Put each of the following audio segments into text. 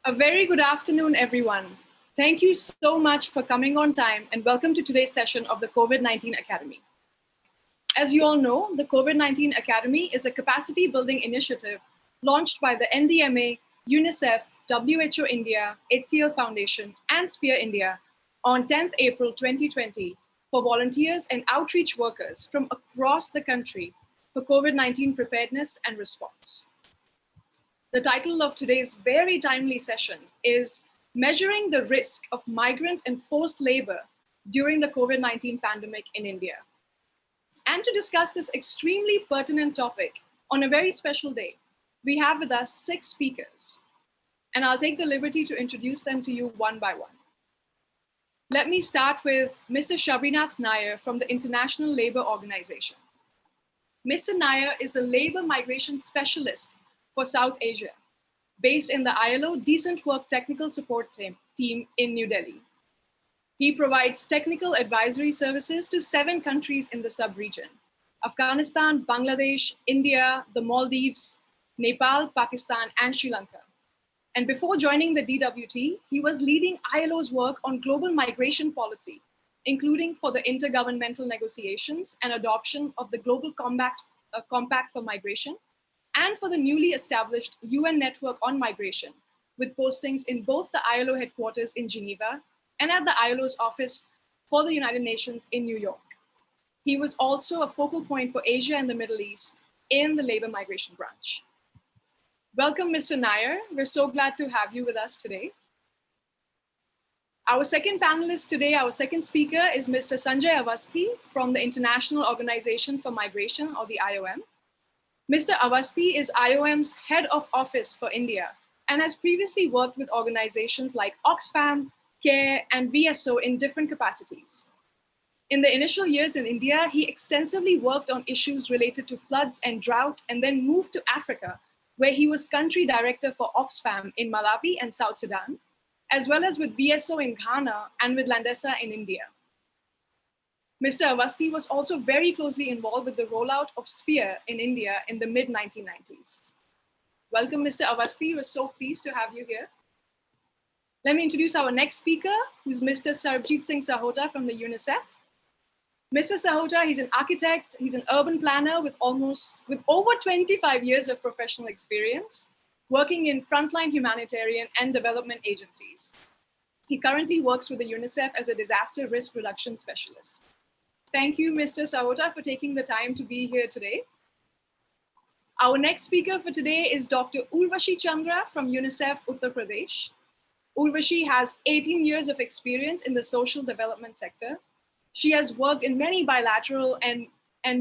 A very good afternoon, everyone. Thank you so much for coming on time and welcome to today's session of the COVID-19 Academy. As you all know, the COVID-19 Academy is a capacity building initiative launched by the NDMA, UNICEF, WHO India, HCL Foundation, and Sphere India on 10th April 2020 for volunteers and outreach workers from across the country for COVID-19 preparedness and response. The title of today's very timely session is Measuring the Risk of Migrant and Forced Labor During the COVID-19 Pandemic in India. And to discuss this extremely pertinent topic on a very special day, we have with us 6 speakers. And I'll take the liberty to introduce them to you one by one. Let me start with Mr. Shabinath Nair from the International Labour Organization. Mr. Nair is the Labour Migration Specialist for South Asia, based in the ILO Decent Work Technical Support Team in New Delhi. He provides technical advisory services to 7 countries in the sub-region: Afghanistan, Bangladesh, India, the Maldives, Nepal, Pakistan, and Sri Lanka. And before joining the DWT, he was leading ILO's work on global migration policy, including for the intergovernmental negotiations and adoption of the Global Compact for Migration, and for the newly established UN Network on Migration, with postings in both the ILO headquarters in Geneva and at the ILO's office for the United Nations in New York. He was also a focal point for Asia and the Middle East in the Labour Migration Branch. Welcome, Mr. Nair. We're so glad to have you with us today. Our second panelist today, our second speaker, is Mr. Sanjay Awasthi from the International Organization for Migration, or the IOM. Mr. Awasthi is IOM's head of office for India and has previously worked with organizations like Oxfam, CARE, and VSO in different capacities. In the initial years in India, he extensively worked on issues related to floods and drought, and then moved to Africa, where he was country director for Oxfam in Malawi and South Sudan, as well as with VSO in Ghana and with Landesa in India. Mr. Awasthi was also very closely involved with the rollout of Sphere in India in the mid-1990s. Welcome, Mr. Awasthi. We're so pleased to have you here. Let me introduce our next speaker, who's Mr. Sarbjit Singh Sahota from the UNICEF. Mr. Sahota, he's an architect, he's an urban planner with over 25 years of professional experience, working in frontline humanitarian and development agencies. He currently works with the UNICEF as a disaster risk reduction specialist. Thank you, Mr. Sahota, for taking the time to be here today. Our next speaker for today is Dr. Urvashi Chandra from UNICEF Uttar Pradesh. Urvashi has 18 years of experience in the social development sector. She has worked in many bilateral and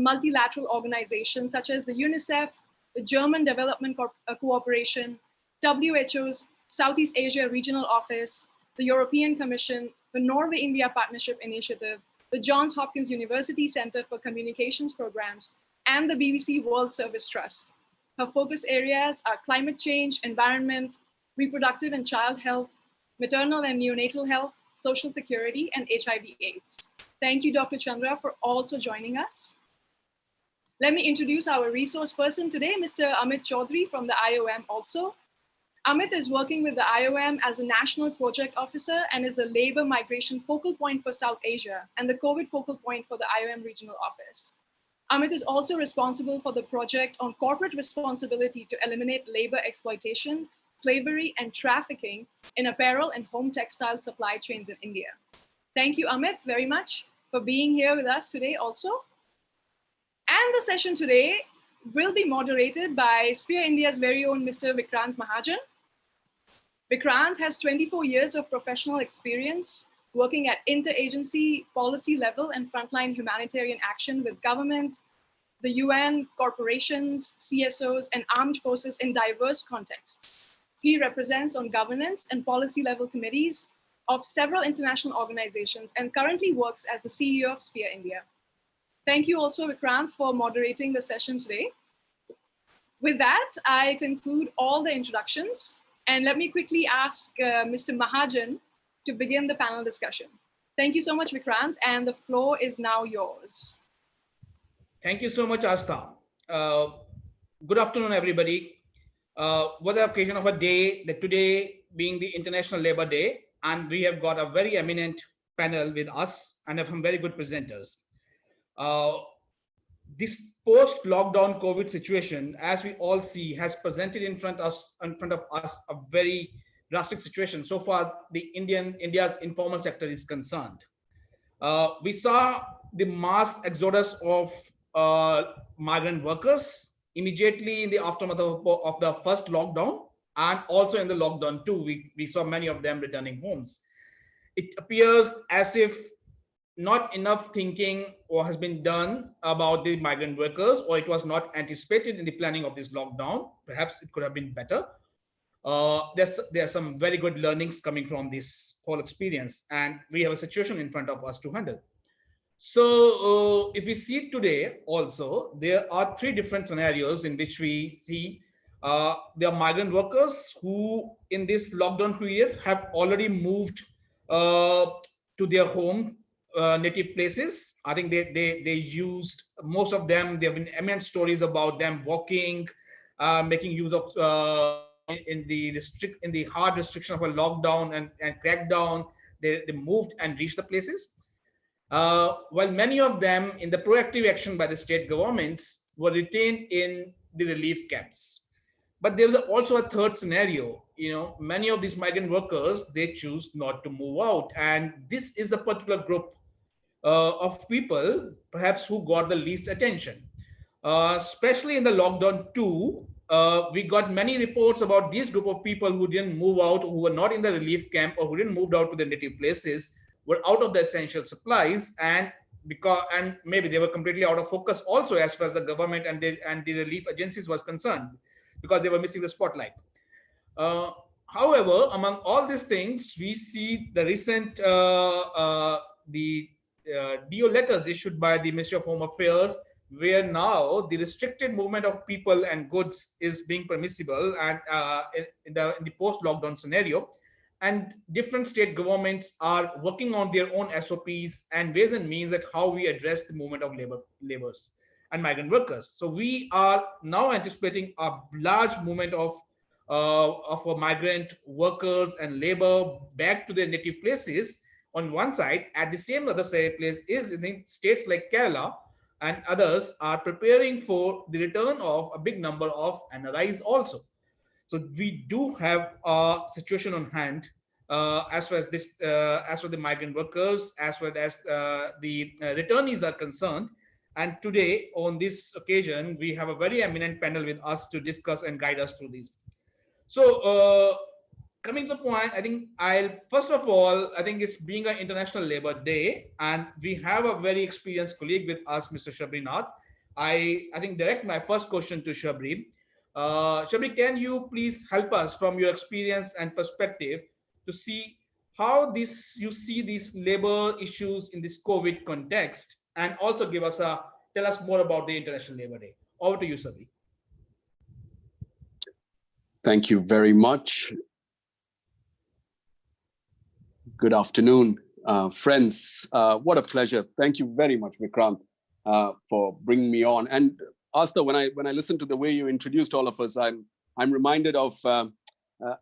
multilateral organizations such as the UNICEF, the German Development Cooperation, WHO's Southeast Asia Regional Office, the European Commission, the Norway-India Partnership Initiative, the Johns Hopkins University Center for Communications Programs, and the BBC World Service Trust. Her focus areas are climate change, environment, reproductive and child health, maternal and neonatal health, social security, and HIV/AIDS. Thank you, Dr. Chandra, for also joining us. Let me introduce our resource person today, Mr. Amit Chaudhary from the IOM also. Amit is working with the IOM as a national project officer and is the labor migration focal point for South Asia and the COVID focal point for the IOM regional office. Amit is also responsible for the project on corporate responsibility to eliminate labor exploitation, slavery, and trafficking in apparel and home textile supply chains in India. Thank you, Amit, very much for being here with us today also. And the session today will be moderated by Sphere India's very own Mr. Vikrant Mahajan. Vikrant has 24 years of professional experience working at interagency, policy level, and frontline humanitarian action with government, the UN, corporations, CSOs, and armed forces in diverse contexts. He represents on governance and policy level committees of several international organizations and currently works as the CEO of Sphere India. Thank you also, Vikrant, for moderating the session today. With that, I conclude all the introductions. And let me quickly ask Mr. Mahajan to begin the panel discussion. Thank you so much, Vikrant, and the floor is now yours. Thank you so much, Astha. Good afternoon, everybody. What the occasion of a day that today being the International Labor Day, and we have got a very eminent panel with us and have some very good presenters. Uh, this post-lockdown COVID situation, as we all see, has presented in front of us a very drastic situation. So far, the India's informal sector is concerned. We saw the mass exodus of migrant workers immediately in the aftermath of the first lockdown, and also in the lockdown too. We saw many of them returning homes. It appears as if not enough thinking or has been done about the migrant workers, or it was not anticipated in the planning of this lockdown. Perhaps it could have been better. There are some very good learnings coming from this whole experience, and we have a situation in front of us to handle. So if we see today also, there are three different scenarios in which we see there are migrant workers who in this lockdown period have already moved to their home native places. I think they used, most of them, there have been immense stories about them walking, making use of in the hard restriction of a lockdown and crackdown. They moved and reached the places. While many of them in the proactive action by the state governments were retained in the relief camps. But there was also a third scenario. Many of these migrant workers, they choose not to move out. And this is the particular group of people perhaps who got the least attention. Especially in the lockdown too, we got many reports about this group of people who didn't move out, who were not in the relief camp, or who didn't move out to their native places, were out of the essential supplies, and maybe they were completely out of focus also as far as the government and the relief agencies was concerned, because they were missing the spotlight. However, among all these things, we see the recent DO letters issued by the Ministry of Home Affairs, where now the restricted movement of people and goods is being permissible, and in the post-lockdown scenario, and different state governments are working on their own SOPs and ways and means at how we address the movement of laborers and migrant workers. So we are now anticipating a large movement of migrant workers and labor back to their native places on one side. At the same other place is in states like Kerala and others are preparing for the return of a big number of NRIs also. So we do have a situation on hand as far as this, as for the migrant workers, as well as the returnees are concerned. And today, on this occasion, we have a very eminent panel with us to discuss and guide us through these. So coming to the point, I think first of all, I think it's being an International Labor Day, and we have a very experienced colleague with us, Mr. Shabri Nath. I think direct my first question to Shabri. Shabri, can you please help us from your experience and perspective to see how you see these labor issues in this COVID context, and also tell us more about the International Labor Day. Over to you, Shabri. Thank you very much. Good afternoon, friends. What a pleasure. Thank you very much, Vikrant, for bringing me on. And Asta, when I listen to the way you introduced all of us, I'm reminded of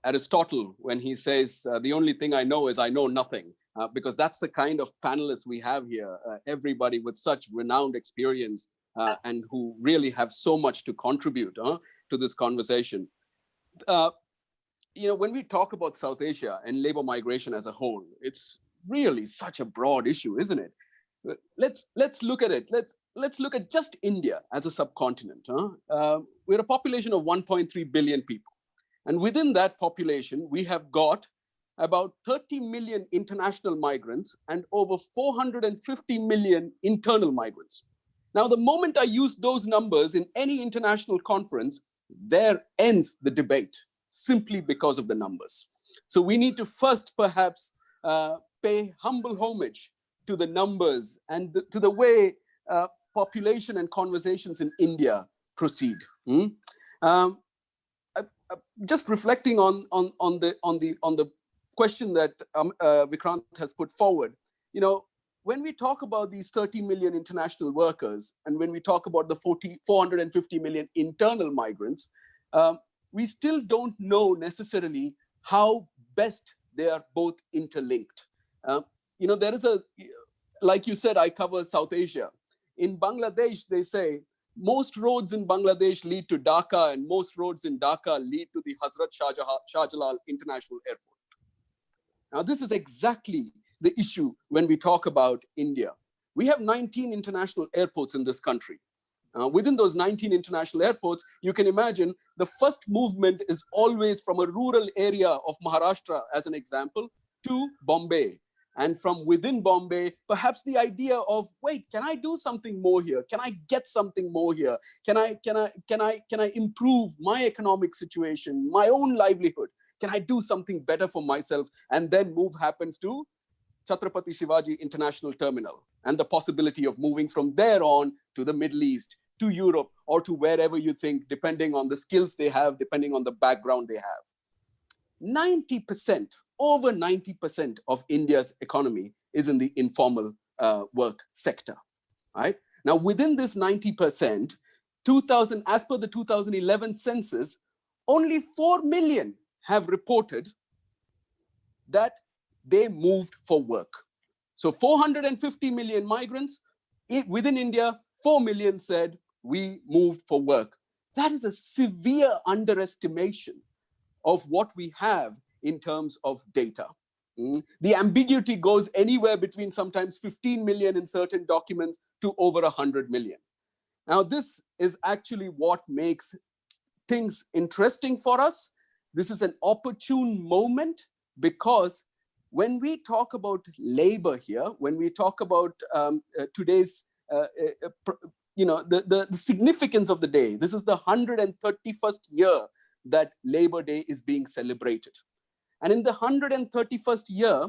Aristotle when he says, the only thing I know is I know nothing, because that's the kind of panelists we have here, everybody with such renowned experience and who really have so much to contribute to this conversation. When we talk about South Asia and labor migration as a whole, it's really such a broad issue, isn't it? Let's look at it. Let's look at just India as a subcontinent. We're a population of 1.3 billion people. And within that population, we have got about 30 million international migrants and over 450 million internal migrants. Now, the moment I use those numbers in any international conference, there ends the debate, simply because of the numbers. So we need to first perhaps pay humble homage to the numbers and to the way population and conversations in India proceed. Just reflecting on the question that Vikrant has put forward, when we talk about these 30 million international workers, and when we talk about the 450 million internal migrants, we still don't know necessarily how best, they are both interlinked. There is like you said, I cover South Asia. In Bangladesh, they say most roads in Bangladesh lead to Dhaka, and most roads in Dhaka lead to the Hazrat Shah Jalal International Airport. Now, this is exactly the issue when we talk about India. We have 19 international airports in this country. Within those 19 international airports, you can imagine the first movement is always from a rural area of Maharashtra, as an example, to Bombay. And from within Bombay, perhaps the idea of, wait, can I do something more here? Can I get something more here? Can I improve my economic situation, my own livelihood? Can I do something better for myself? And then move happens to Chhatrapati Shivaji International Terminal, and the possibility of moving from there on to the Middle East, to Europe, or to wherever you think, depending on the skills they have, depending on the background they have. 90%, over 90% of India's economy is in the informal work sector, right? Now, within this 90%, as per the 2011 census, only 4 million have reported that they moved for work. So 450 million migrants within India, 4 million said we moved for work. That is a severe underestimation of what we have in terms of data. The ambiguity goes anywhere between sometimes 15 million in certain documents to over 100 million. Now, this is actually what makes things interesting for us. This is an opportune moment, because when we talk about labor here, when we talk about today's, the significance of the day, this is the 131st year that Labor Day is being celebrated. And in the 131st year,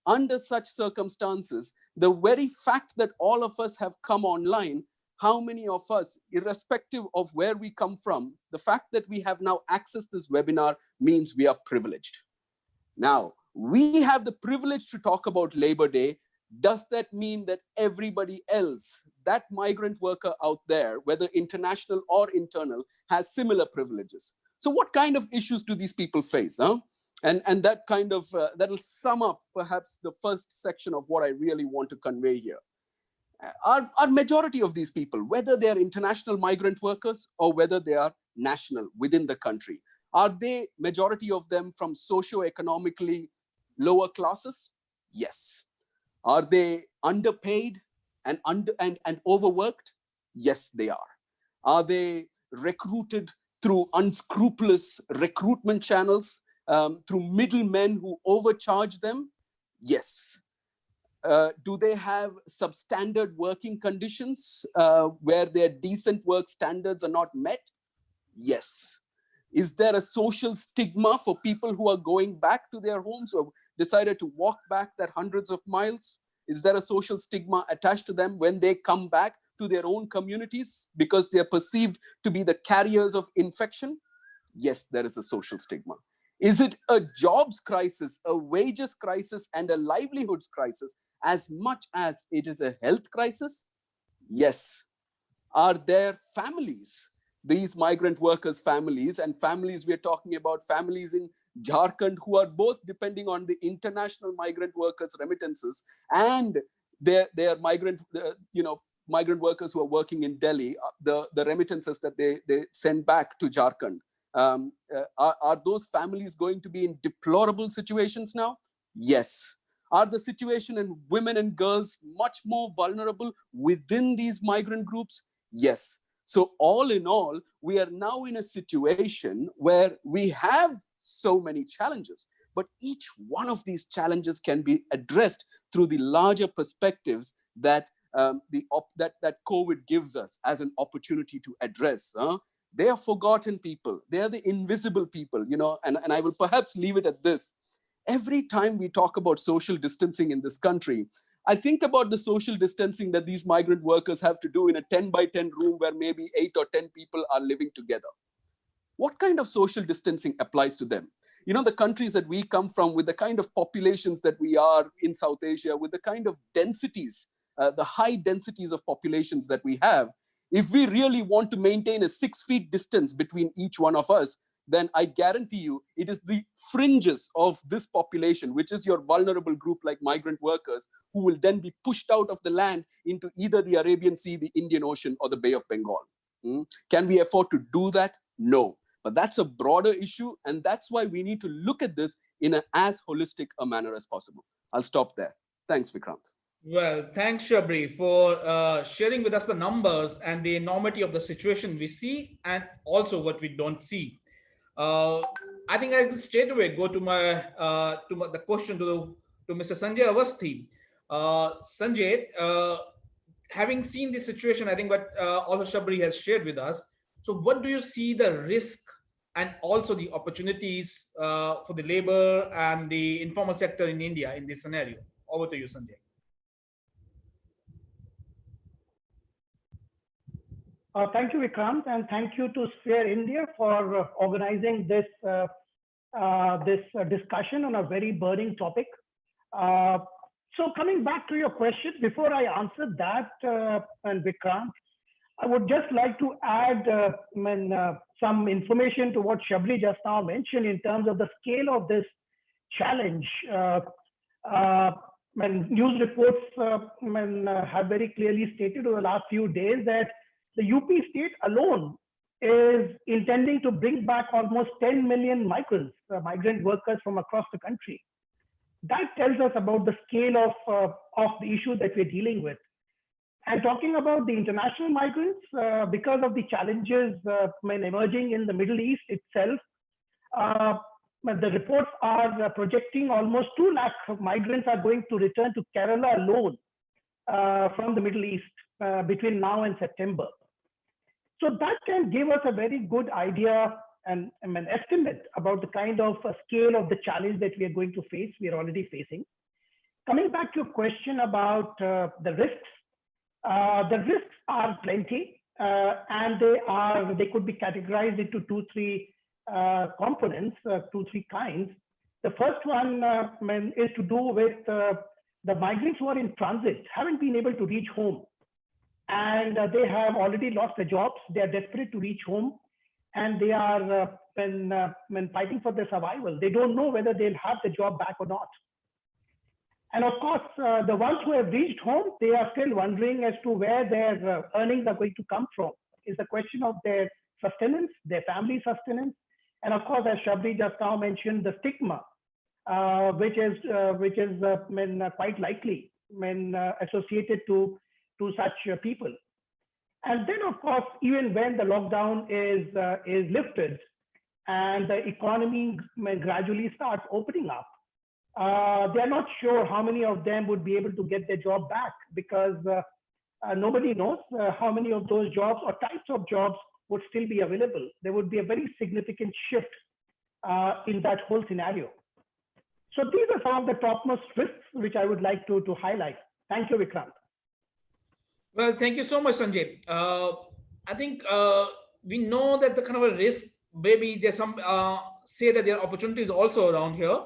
under such circumstances, the very fact that all of us have come online, how many of us, irrespective of where we come from, the fact that we have now accessed this webinar means we are privileged. Now, we have the privilege to talk about Labor Day. Does that mean that everybody else, that migrant worker out there, whether international or internal, has similar privileges? So what kind of issues do these people face? And that kind of, that'll sum up perhaps the first section of what I really want to convey here. Our majority of these people, whether they are international migrant workers or whether they are national within the country, are they, majority of them, from socio-economically lower classes? Yes. Are they underpaid and overworked? Yes, they are. Are they recruited through unscrupulous recruitment channels, through middlemen who overcharge them? Yes. Do they have substandard working conditions where their decent work standards are not met? Yes. Is there a social stigma for people who are going back to their homes or decided to walk back that hundreds of miles? Is there a social stigma attached to them when they come back to their own communities because they are perceived to be the carriers of infection? Yes, there is a social stigma. Is it a jobs crisis, a wages crisis, and a livelihoods crisis as much as it is a health crisis? Yes. Are there families, these migrant workers' families, and families, we're talking about families in Jharkhand who are both depending on the international migrant workers' remittances and their migrant workers who are working in Delhi, the remittances that they send back to Jharkhand. Are those families going to be in deplorable situations now? Yes. Are the situation in women and girls much more vulnerable within these migrant groups? Yes. So all in all, we are now in a situation where we have so many challenges, but each one of these challenges can be addressed through the larger perspectives that that COVID gives us as an opportunity to address. They are forgotten people. They are the invisible people, and I will perhaps leave it at this. Every time we talk about social distancing in this country, I think about the social distancing that these migrant workers have to do in a 10 by 10 room where maybe 8 or 10 people are living together. What kind of social distancing applies to them? The countries that we come from, with the kind of populations that we are in South Asia, with the kind of densities, the high densities of populations that we have, if we really want to maintain a 6 feet distance between each one of us, then I guarantee you it is the fringes of this population, which is your vulnerable group like migrant workers, who will then be pushed out of the land into either the Arabian Sea, the Indian Ocean, or the Bay of Bengal. Can we afford to do that? No. But that's a broader issue, and that's why we need to look at this in as holistic a manner as possible. I'll stop there. Thanks, Vikrant. Well, thanks, Shabri, for sharing with us the numbers and the enormity of the situation we see and also what we don't see. I think I will straight away go to the question to Mr. Sanjay Awasthi. Sanjay, having seen this situation, I think what also Shabri has shared with us. So, what do you see the risk and also the opportunities for the labor and the informal sector in India in this scenario? Over to you, Sanjay. Thank you, Vikrant, and thank you to Sphere India for organizing this discussion on a very burning topic. So coming back to your question, before I answer that, and Vikrant, I would just like to add some information to what Shabri just now mentioned in terms of the scale of this challenge. News reports have very clearly stated over the last few days that the UP state alone is intending to bring back almost 10 million migrants, migrant workers from across the country. That tells us about the scale of the issue that we're dealing with. And talking about the international migrants, because of the challenges emerging in the Middle East itself, the reports are projecting almost 2 lakh migrants are going to return to Kerala alone from the Middle East between now and September. So that can give us a very good idea and an estimate about the kind of scale of the challenge that we are going to face, we are already facing. Coming back to your question about the risks are plenty, and they could be categorized into 2-3 components, 2-3 kinds. The first one is to do with the migrants who are in transit, haven't been able to reach home, and they have already lost their jobs. They are desperate to reach home, and they are fighting for their survival. They don't know whether they'll have the job back or not. And of course, the ones who have reached home, they are still wondering as to where their earnings are going to come from. It's a question of their sustenance, their family sustenance, and of course, as Shabri just now mentioned, the stigma, which is quite likely associated to such people. And then, of course, even when the lockdown is lifted and the economy gradually starts opening up, they're not sure how many of them would be able to get their job back, because nobody knows how many of those jobs or types of jobs would still be available. There would be a very significant shift in that whole scenario. So these are some of the topmost risks which I would like to highlight. Thank you, Vikrant. Well, thank you so much, Sanjay. I think we know that the kind of a risk, maybe there's some say that there are opportunities also around here.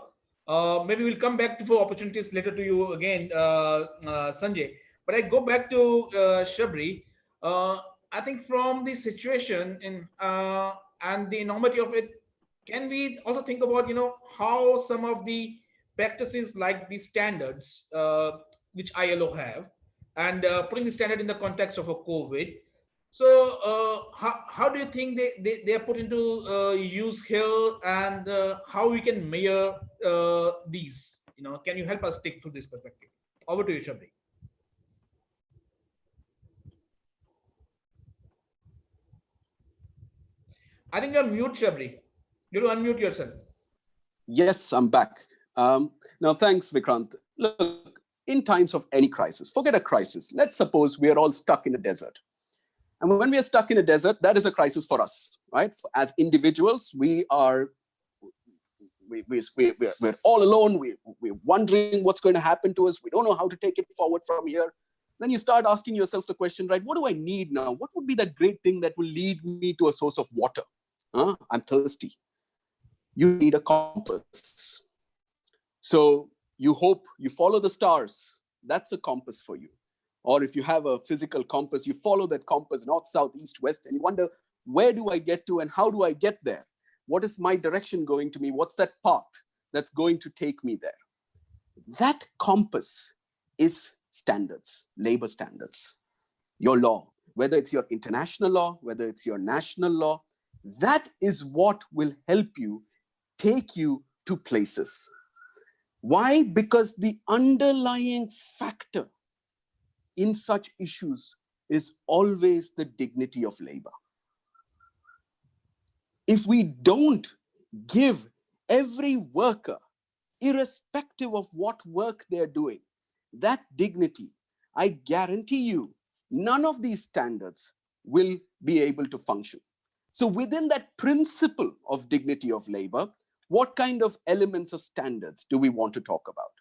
Maybe we'll come back to opportunities later to you again, Sanjay. But I go back to Shabri. I think from the situation and the enormity of it, can we also think about, how some of the practices like the standards which ILO have, and putting the standard in the context of a COVID. So how do you think they are put into use here, and how we can measure these? Can you help us take through this perspective? Over to you, Shabri. I think you're on mute, Shabri. You have to unmute yourself. Yes, I'm back. Now, thanks, Vikrant. Look, in times of any crisis, forget a crisis. Let's suppose we are all stuck in a desert. And when we are stuck in a desert, that is a crisis for us, right? As individuals, we're all alone. We're wondering what's going to happen to us. We don't know how to take it forward from here. Then you start asking yourself the question, right? What do I need now? What would be that great thing that will lead me to a source of water? I'm thirsty. You need a compass. So you hope, you follow the stars. That's a compass for you. Or if you have a physical compass, you follow that compass, north, south, east, west, and you wonder, where do I get to and how do I get there? What is my direction going to me? What's that path that's going to take me there? That compass is standards, labor standards, your law, whether it's your international law, whether it's your national law. That is what will help you take you to places. Why? Because the underlying factor in such issues is always the dignity of labor. If we don't give every worker, irrespective of what work they're doing, that dignity, I guarantee you, none of these standards will be able to function. So within that principle of dignity of labor, what kind of elements of standards do we want to talk about?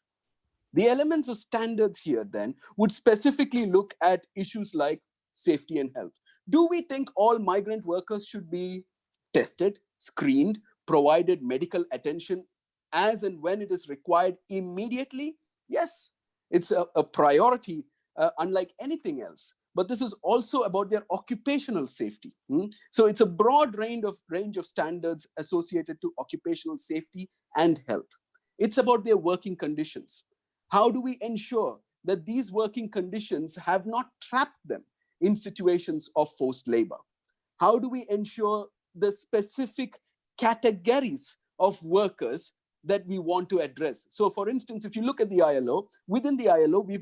The elements of standards here then would specifically look at issues like safety and health. Do we think all migrant workers should be tested, screened, provided medical attention as and when it is required immediately? Yes, it's a priority, unlike anything else. But this is also about their occupational safety. So it's a broad range of standards associated to occupational safety and health. It's about their working conditions. How do we ensure that these working conditions have not trapped them in situations of forced labor? How do we ensure the specific categories of workers that we want to address? So for instance, if you look at the ILO, within the ILO, we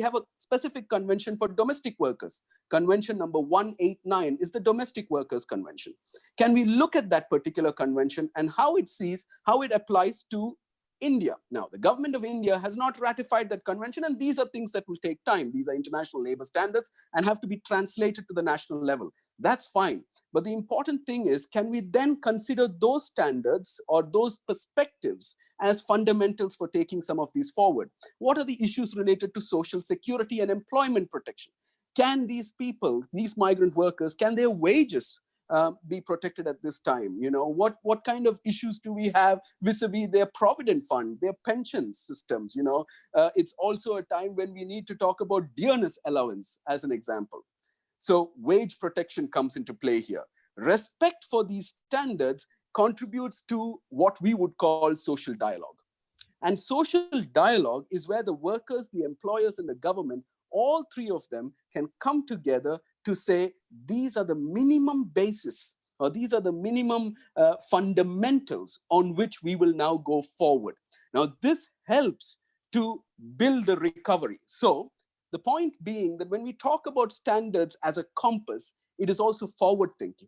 have a specific convention for domestic workers. Convention number 189 is the Domestic Workers Convention. Can we look at that particular convention and how it applies to India? Now, the government of India has not ratified that convention, and these are things that will take time. These are international labor standards and have to be translated to the national level. That's fine. But the important thing is, can we then consider those standards or those perspectives as fundamentals for taking some of these forward? What are the issues related to social security and employment protection? Can these people, these migrant workers, can their wages be protected at this time? You know, what kind of issues do we have vis-a-vis their provident fund, their pension systems? You know, it's also a time when we need to talk about dearness allowance as an example. So wage protection comes into play here. Respect for these standards contributes to what we would call social dialogue. And social dialogue is where the workers, the employers, and the government, all three of them, can come together to say, these are the minimum basis, or these are the minimum fundamentals on which we will now go forward. Now, this helps to build the recovery. So the point being that when we talk about standards as a compass, it is also forward thinking.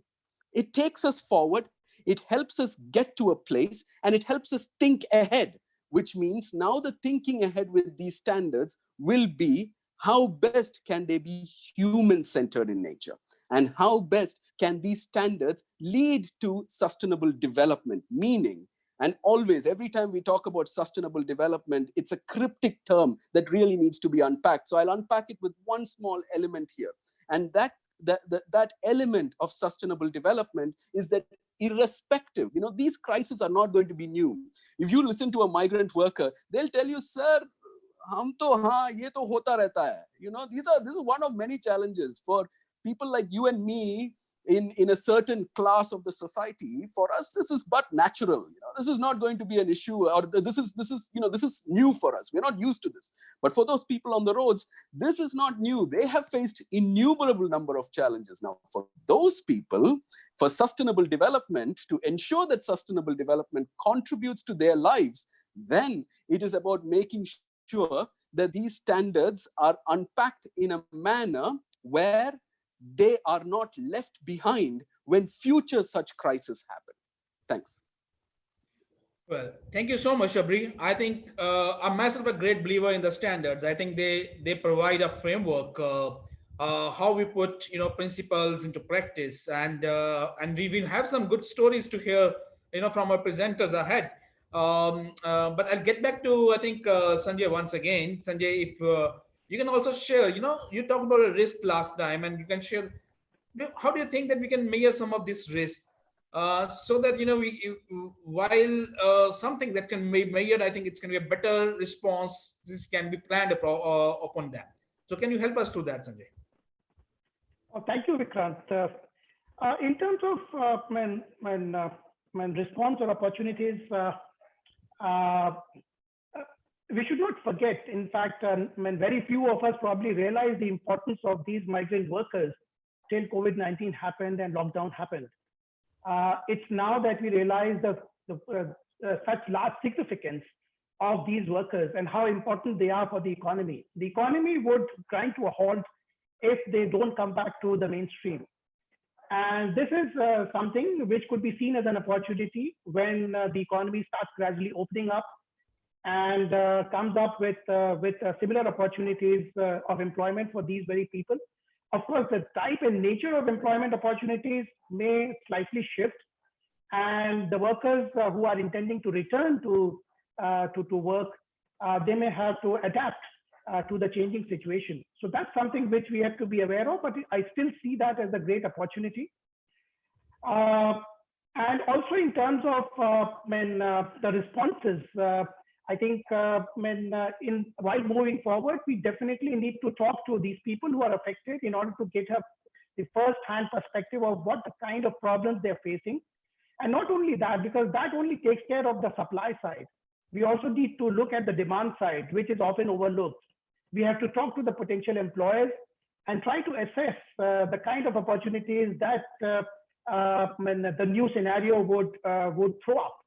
It takes us forward, it helps us get to a place, and it helps us think ahead, which means now the thinking ahead with these standards will be, how best can they be human-centered in nature? And how best can these standards lead to sustainable development? Meaning, and always, every time we talk about sustainable development, it's a cryptic term that really needs to be unpacked. So I'll unpack it with one small element here. And that element of sustainable development is that irrespective, you know, these crises are not going to be new. If you listen to a migrant worker, they'll tell you, sir, hum to haan, ye to hota rehta hai. You know, this is one of many challenges for people like you and me in a certain class of the society. For us, this is but natural. You know, this is not going to be an issue, or this is new for us. We're not used to this. But for those people on the roads, this is not new. They have faced innumerable number of challenges. Now, for those people, for sustainable development, to ensure that sustainable development contributes to their lives, then it is about making sure that these standards are unpacked in a manner where they are not left behind when future such crises happen. Thanks. Well, thank you so much, Shabri. I think I'm myself a great believer in the standards. I think they provide a framework, how we put principles into practice, and we will have some good stories to hear from our presenters ahead. But I'll get back to, I think, Sanjay once again. Sanjay, if you can also share, you talked about a risk last time, and you can share, how do you think that we can measure some of this risk, so that, while something that can be measured, I think it's going to be a better response. This can be planned upon that. So can you help us through that, Sanjay? Oh, thank you, Vikrant. In terms of when response or opportunities, uh, we should not forget, in fact, very few of us probably realize the importance of these migrant workers till COVID-19 happened and lockdown happened. It's now that we realize such large significance of these workers and how important they are for the economy. The economy would grind to a halt if they don't come back to the mainstream. And this is something which could be seen as an opportunity when the economy starts gradually opening up and comes up with similar opportunities of employment for these very people. Of course, the type and nature of employment opportunities may slightly shift, and the workers who are intending to return to work, they may have to adapt to the changing situation. So that's something which we have to be aware of, but I still see that as a great opportunity. And also in terms of the responses, I think while moving forward, we definitely need to talk to these people who are affected in order to get the first-hand perspective of what the kind of problems they're facing. And not only that, because that only takes care of the supply side. We also need to look at the demand side, which is often overlooked. We have to talk to the potential employers and try to assess the kind of opportunities that the new scenario would throw up.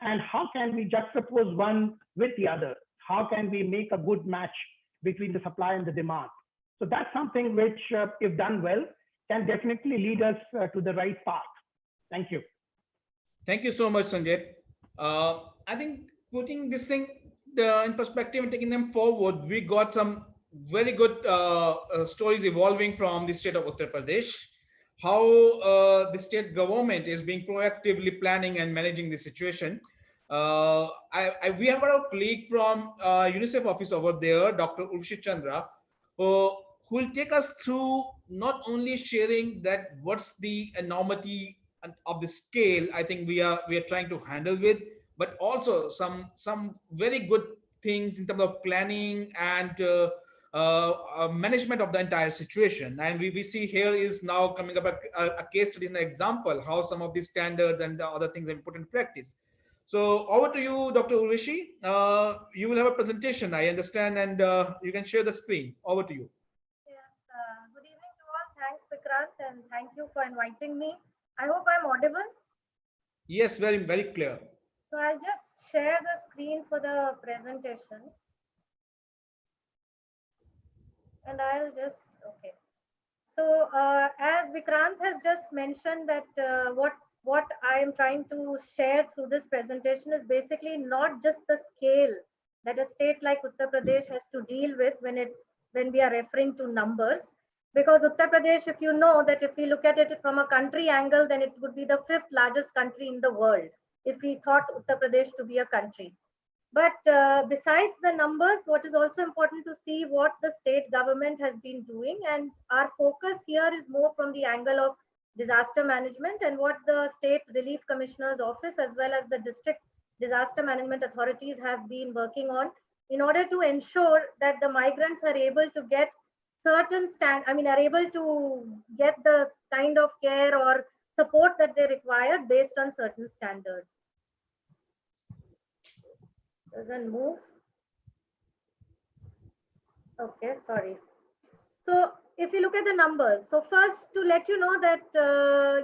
And how can we juxtapose one with the other? How can we make a good match between the supply and the demand? So that's something which, if done well, can definitely lead us to the right path. Thank you. Thank you so much, Sanjay. I think putting this thing in perspective and taking them forward, we got some very good stories evolving from the state of Uttar Pradesh, how the state government is being proactively planning and managing the situation. We have our colleague from UNICEF office over there, Dr. Urvashi Chandra, who will take us through not only sharing that what's the enormity of the scale I think we are trying to handle with, but also some very good things in terms of planning and management of the entire situation. And we see here is now coming up a case study, an example how some of these standards and the other things are put in practice. So over to you, Dr. Urvashi. You will have a presentation, I understand, and you can share the screen. Over to you. Yes, good evening to all. Thanks, Vikrant, and thank you for inviting me. I hope I'm audible. Yes, very, very clear. So I'll just share the screen for the presentation. And I'll just, okay. So as Vikrant has just mentioned that what I am trying to share through this presentation is basically not just the scale that a state like Uttar Pradesh has to deal with when we are referring to numbers. Because Uttar Pradesh, if you know that if we look at it from a country angle, then it would be the 5th largest country in the world, if we thought Uttar Pradesh to be a country. But besides the numbers, what is also important to see what the state government has been doing. And our focus here is more from the angle of disaster management and what the State Relief Commissioner's Office as well as the district disaster management authorities have been working on in order to ensure that the migrants are able to get are able to get the kind of care or support that they require based on certain standards. Doesn't move. Okay, sorry. So if you look at the numbers, so first to let you know that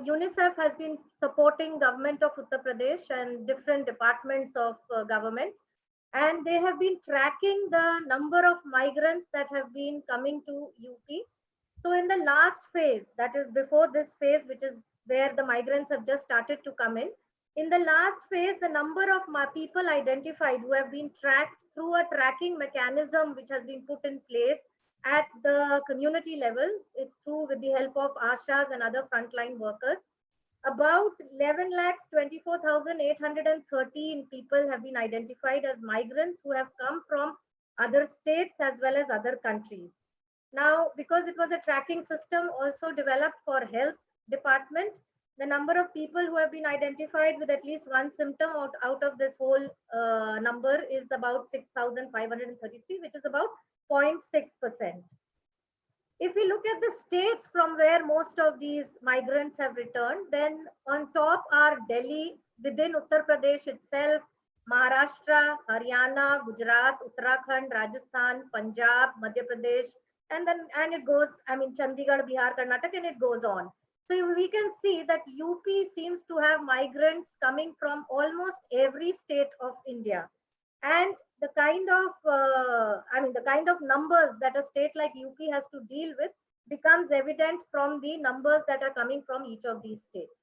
UNICEF has been supporting government of Uttar Pradesh and different departments of government, and they have been tracking the number of migrants that have been coming to UP. So in the last phase, that is before this phase, which is where the migrants have just started to come in the last phase, the number of people identified who have been tracked through a tracking mechanism which has been put in place at the community level, it's through with the help of ASHAs and other frontline workers. About 11,24,813 people have been identified as migrants who have come from other states as well as other countries. Now, because it was a tracking system also developed for health department, the number of people who have been identified with at least one symptom out of this whole number is about 6,533, which is about 0.6%. If we look at the states from where most of these migrants have returned, then on top are Delhi, within Uttar Pradesh itself, Maharashtra, Haryana, Gujarat, Uttarakhand, Rajasthan, Punjab, Madhya Pradesh, and it goes, I mean, Chandigarh, Bihar, Karnataka, and it goes on. So we can see that UP seems to have migrants coming from almost every state of India. And the kind of, the kind of numbers that a state like UP has to deal with becomes evident from the numbers that are coming from each of these states.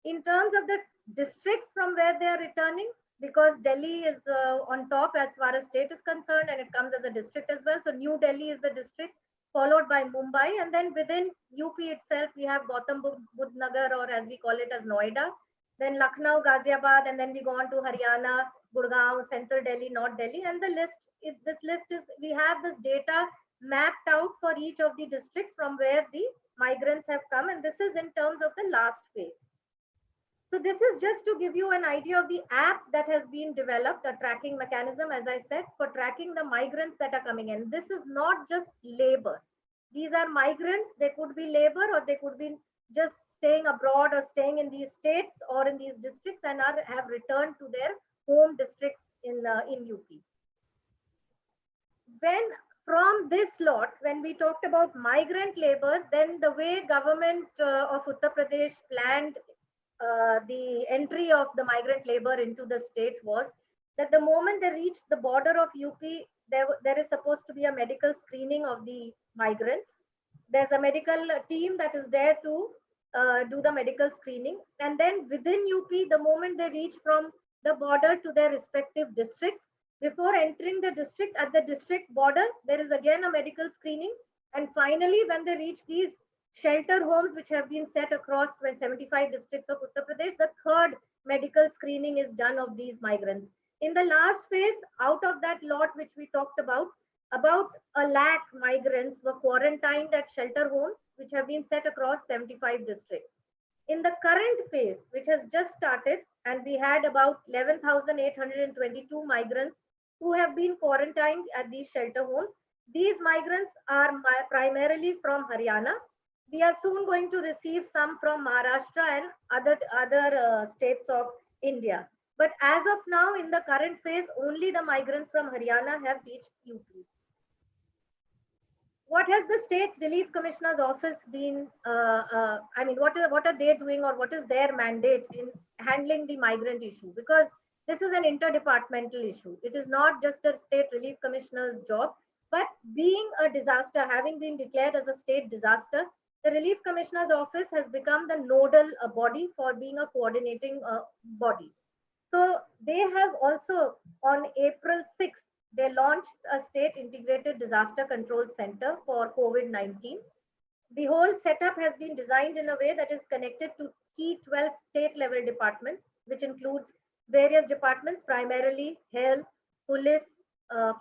In terms of the districts from where they are returning, because Delhi is on top as far as state is concerned, and it comes as a district as well. So New Delhi is the district, followed by Mumbai, and then within UP itself, we have Gautam Budh Nagar, or as we call it as Noida, then Lucknow, Ghaziabad, and then we go on to Haryana, Gurgaon, Central Delhi, North Delhi, and this list is, we have this data mapped out for each of the districts from where the migrants have come, and this is in terms of the last phase. So this is just to give you an idea of the app that has been developed, a tracking mechanism, as I said, for tracking the migrants that are coming in. This is not just labor. These are migrants. They could be labor, or they could be just staying abroad or staying in these states or in these districts and have returned to their home districts in UP. When from this lot, when we talked about migrant labor, then the way government of Uttar Pradesh planned the entry of the migrant labor into the state was that the moment they reached the border of UP, there is supposed to be a medical screening of the migrants. There's a medical team that is there to do the medical screening. And then within UP, the moment they reach from the border to their respective districts, before entering the district, at the district border, there is again a medical screening. And finally, when they reach these shelter homes which have been set across 75 districts of Uttar Pradesh, the third medical screening is done of these migrants. In the last phase, out of that lot which we talked about 1 lakh migrants were quarantined at shelter homes which have been set across 75 districts. In the current phase, which has just started, and we had about 11,822 migrants who have been quarantined at these shelter homes. These migrants are primarily from Haryana. We are soon going to receive some from Maharashtra and other states of India. But as of now, in the current phase, only the migrants from Haryana have reached UP. What has the State Relief Commissioner's office been, what are they doing, or what is their mandate in handling the migrant issue? Because this is an interdepartmental issue. It is not just a State Relief Commissioner's job, but being a disaster, having been declared as a state disaster, the Relief Commissioner's office has become the nodal body for being a coordinating body. So they have also, on April 6th, they launched a state integrated disaster control center for COVID-19. The whole setup has been designed in a way that is connected to key 12 state level departments, which includes various departments, primarily health, police,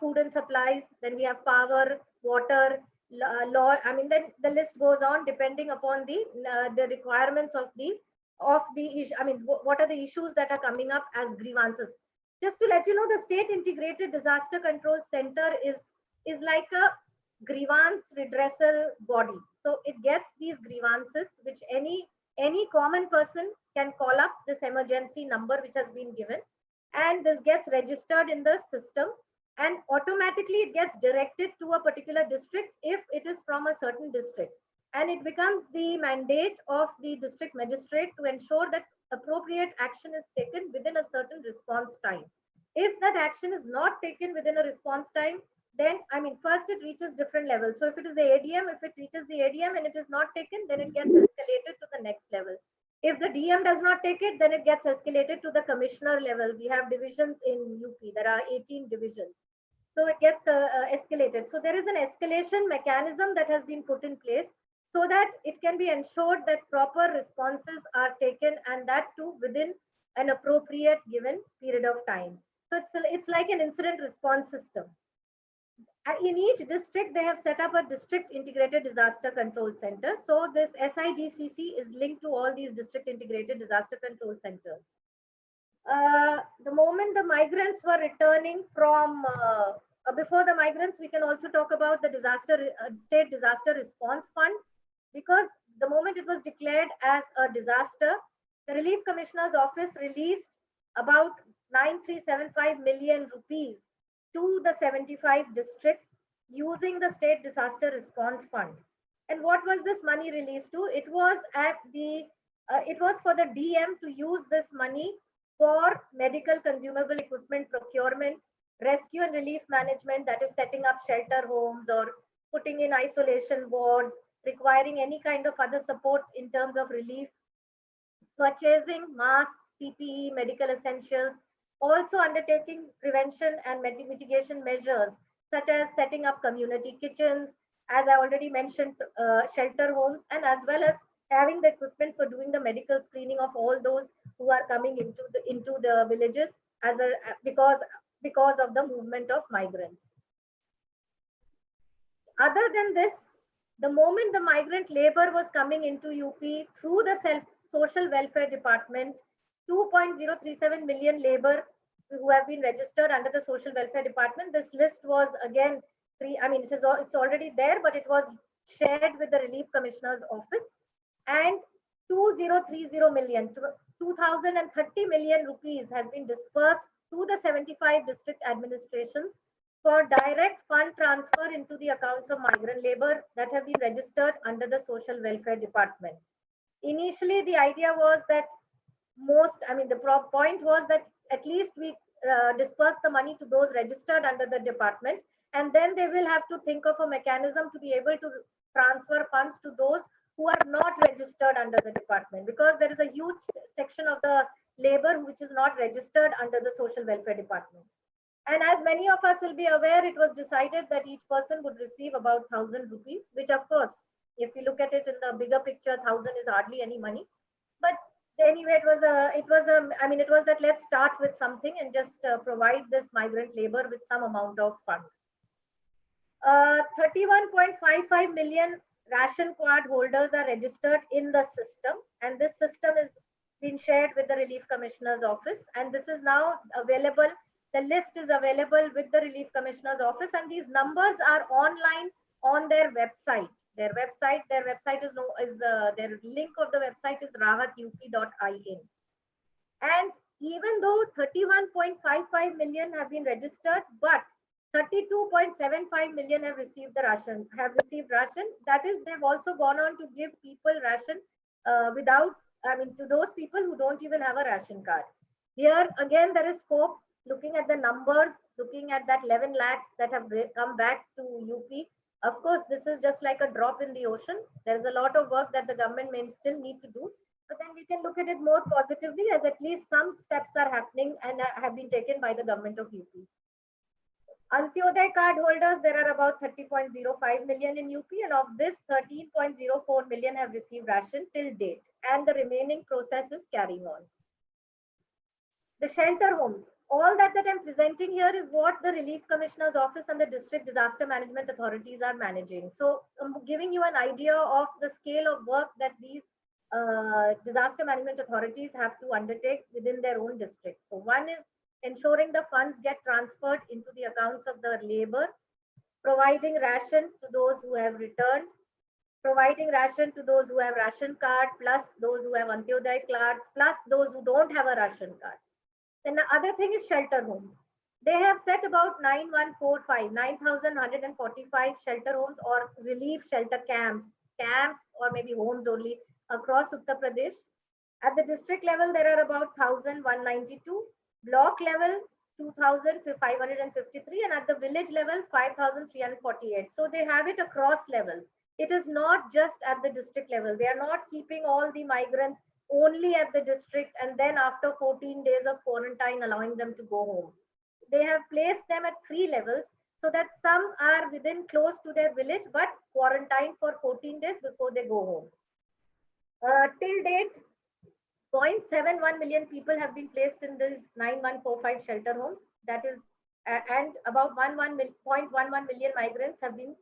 food and supplies. Then we have power, water, law. Then the list goes on depending upon the requirements of the issue. What are the issues that are coming up as grievances? Just to let you know, the State Integrated Disaster Control Center is like a grievance redressal body. So it gets these grievances, which any common person can call up this emergency number which has been given, and this gets registered in the system, and automatically it gets directed to a particular district if it is from a certain district. And it becomes the mandate of the district magistrate to ensure that appropriate action is taken within a certain response time. If that action is not taken within a response time, then first it reaches different levels. So if it is the ADM, if it reaches the ADM and it is not taken, then it gets escalated to the next level. If the DM does not take it, then it gets escalated to the commissioner level. We have divisions in UP. There are 18 divisions. So it gets escalated. So there is an escalation mechanism that has been put in place so that it can be ensured that proper responses are taken, and that too within an appropriate given period of time. So it's like an incident response system. In each district, they have set up a district integrated disaster control center. So this SIDCC is linked to all these district integrated disaster control centers. The moment the migrants were returning from before the migrants, we can also talk about the state disaster response fund, because the moment it was declared as a disaster, the Relief Commissioner's Office released about 9375 million rupees to the 75 districts using the state disaster response fund. And what was this money released to? It was for the DM to use this money for medical consumable equipment procurement, rescue and relief management, that is setting up shelter homes or putting in isolation wards, requiring any kind of other support in terms of relief, purchasing masks, PPE, medical essentials, also undertaking prevention and mitigation measures such as setting up community kitchens, as I already mentioned, shelter homes, and as well as having the equipment for doing the medical screening of all those who are coming into the villages because of the movement of migrants. Other than this, the moment the migrant labor was coming into UP through the social welfare department, 2.037 million labor who have been registered under the social welfare department. This list was again it's already there, but it was shared with the Relief Commissioner's Office, and 2030 million, 2030 million rupees has been dispersed to the 75 district administrations for direct fund transfer into the accounts of migrant labor that have been registered under the social welfare department. Initially, the idea was that the point was that at least we disperse the money to those registered under the department, and then they will have to think of a mechanism to be able to transfer funds to those who are not registered under the department, because there is a huge section of the labor which is not registered under the social welfare department. And as many of us will be aware, it was decided that each person would receive about 1,000 rupees, which of course, if you look at it in the bigger picture, 1,000 is hardly any money. But anyway, it was that let's start with something and just provide this migrant labor with some amount of fund. 31.55 million ration card holders are registered in the system, and this system is being shared with the Relief Commissioner's Office, and this is now available. The list is available with the Relief Commissioner's Office, and these numbers are online on their website. Their website is their link of the website is rahatup.in. And even though 31.55 million have been registered, but 32.75 million have received ration. That is, they've also gone on to give people ration to those people who don't even have a ration card. Here again, there is scope. Looking at the numbers, looking at that 11 lakhs that have come back to UP. Of course, this is just like a drop in the ocean. There's a lot of work that the government may still need to do. But then we can look at it more positively, as at least some steps are happening and have been taken by the government of UP. Antyodaya card holders, there are about 30.05 million in UP, and of this 13.04 million have received ration till date, and the remaining process is carrying on. The shelter homes, all that I'm presenting here is what the Relief Commissioner's Office and the District Disaster Management Authorities are managing. So I'm giving you an idea of the scale of work that these disaster management authorities have to undertake within their own districts. So one is ensuring the funds get transferred into the accounts of the labor, providing ration to those who have returned, providing ration to those who have ration card, plus those who have Antyodaya cards, plus those who don't have a ration card. Then the other thing is shelter homes. They have set about 9,145 shelter homes or relief shelter camps or maybe homes only across Uttar Pradesh. At the district level, there are about 1,192. Block level 2,553, and at the village level 5,348. So they have it across levels. It is not just at the district level. They are not keeping all the migrants only at the district and then after 14 days of quarantine allowing them to go home. They have placed them at 3 levels so that some are within close to their village but quarantined for 14 days before they go home. Till date, 0.71 million people have been placed in these 9145 shelter homes. That is, and about 0.11 million migrants have been.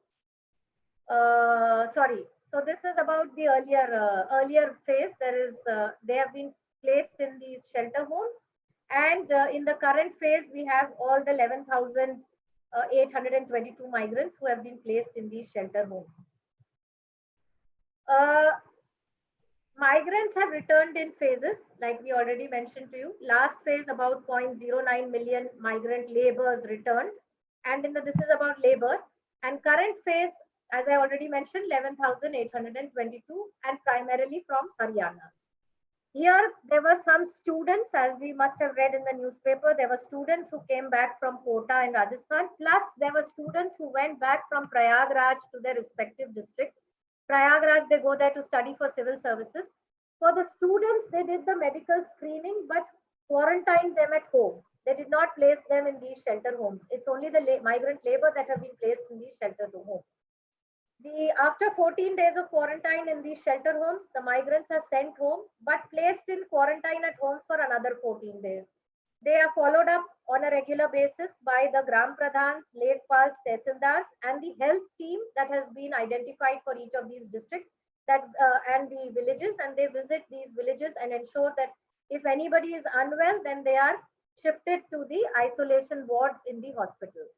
So this is about the earlier phase. They have been placed in these shelter homes, and in the current phase we have all the 11,000 822 migrants who have been placed in these shelter homes. Uh, Migrants have returned in phases, like we already mentioned to you. Last phase, about 0.09 million migrant laborers returned. And this is about labor. And current phase, as I already mentioned, 11,822, and primarily from Haryana. Here, there were some students, as we must have read in the newspaper, there were students who came back from Kota in Rajasthan, plus there were students who went back from Prayagraj to their respective districts. Prayagraj, they go there to study for civil services. For the students, they did the medical screening, but quarantined them at home. They did not place them in these shelter homes. It's only the migrant labor that have been placed in these shelter homes. After 14 days of quarantine in these shelter homes, the migrants are sent home, but placed in quarantine at homes for another 14 days. They are followed up on a regular basis by the Gram Pradhans, Lekpals, Tehsildars, and the health team that has been identified for each of these districts and the villages. And they visit these villages and ensure that if anybody is unwell, then they are shifted to the isolation wards in the hospitals.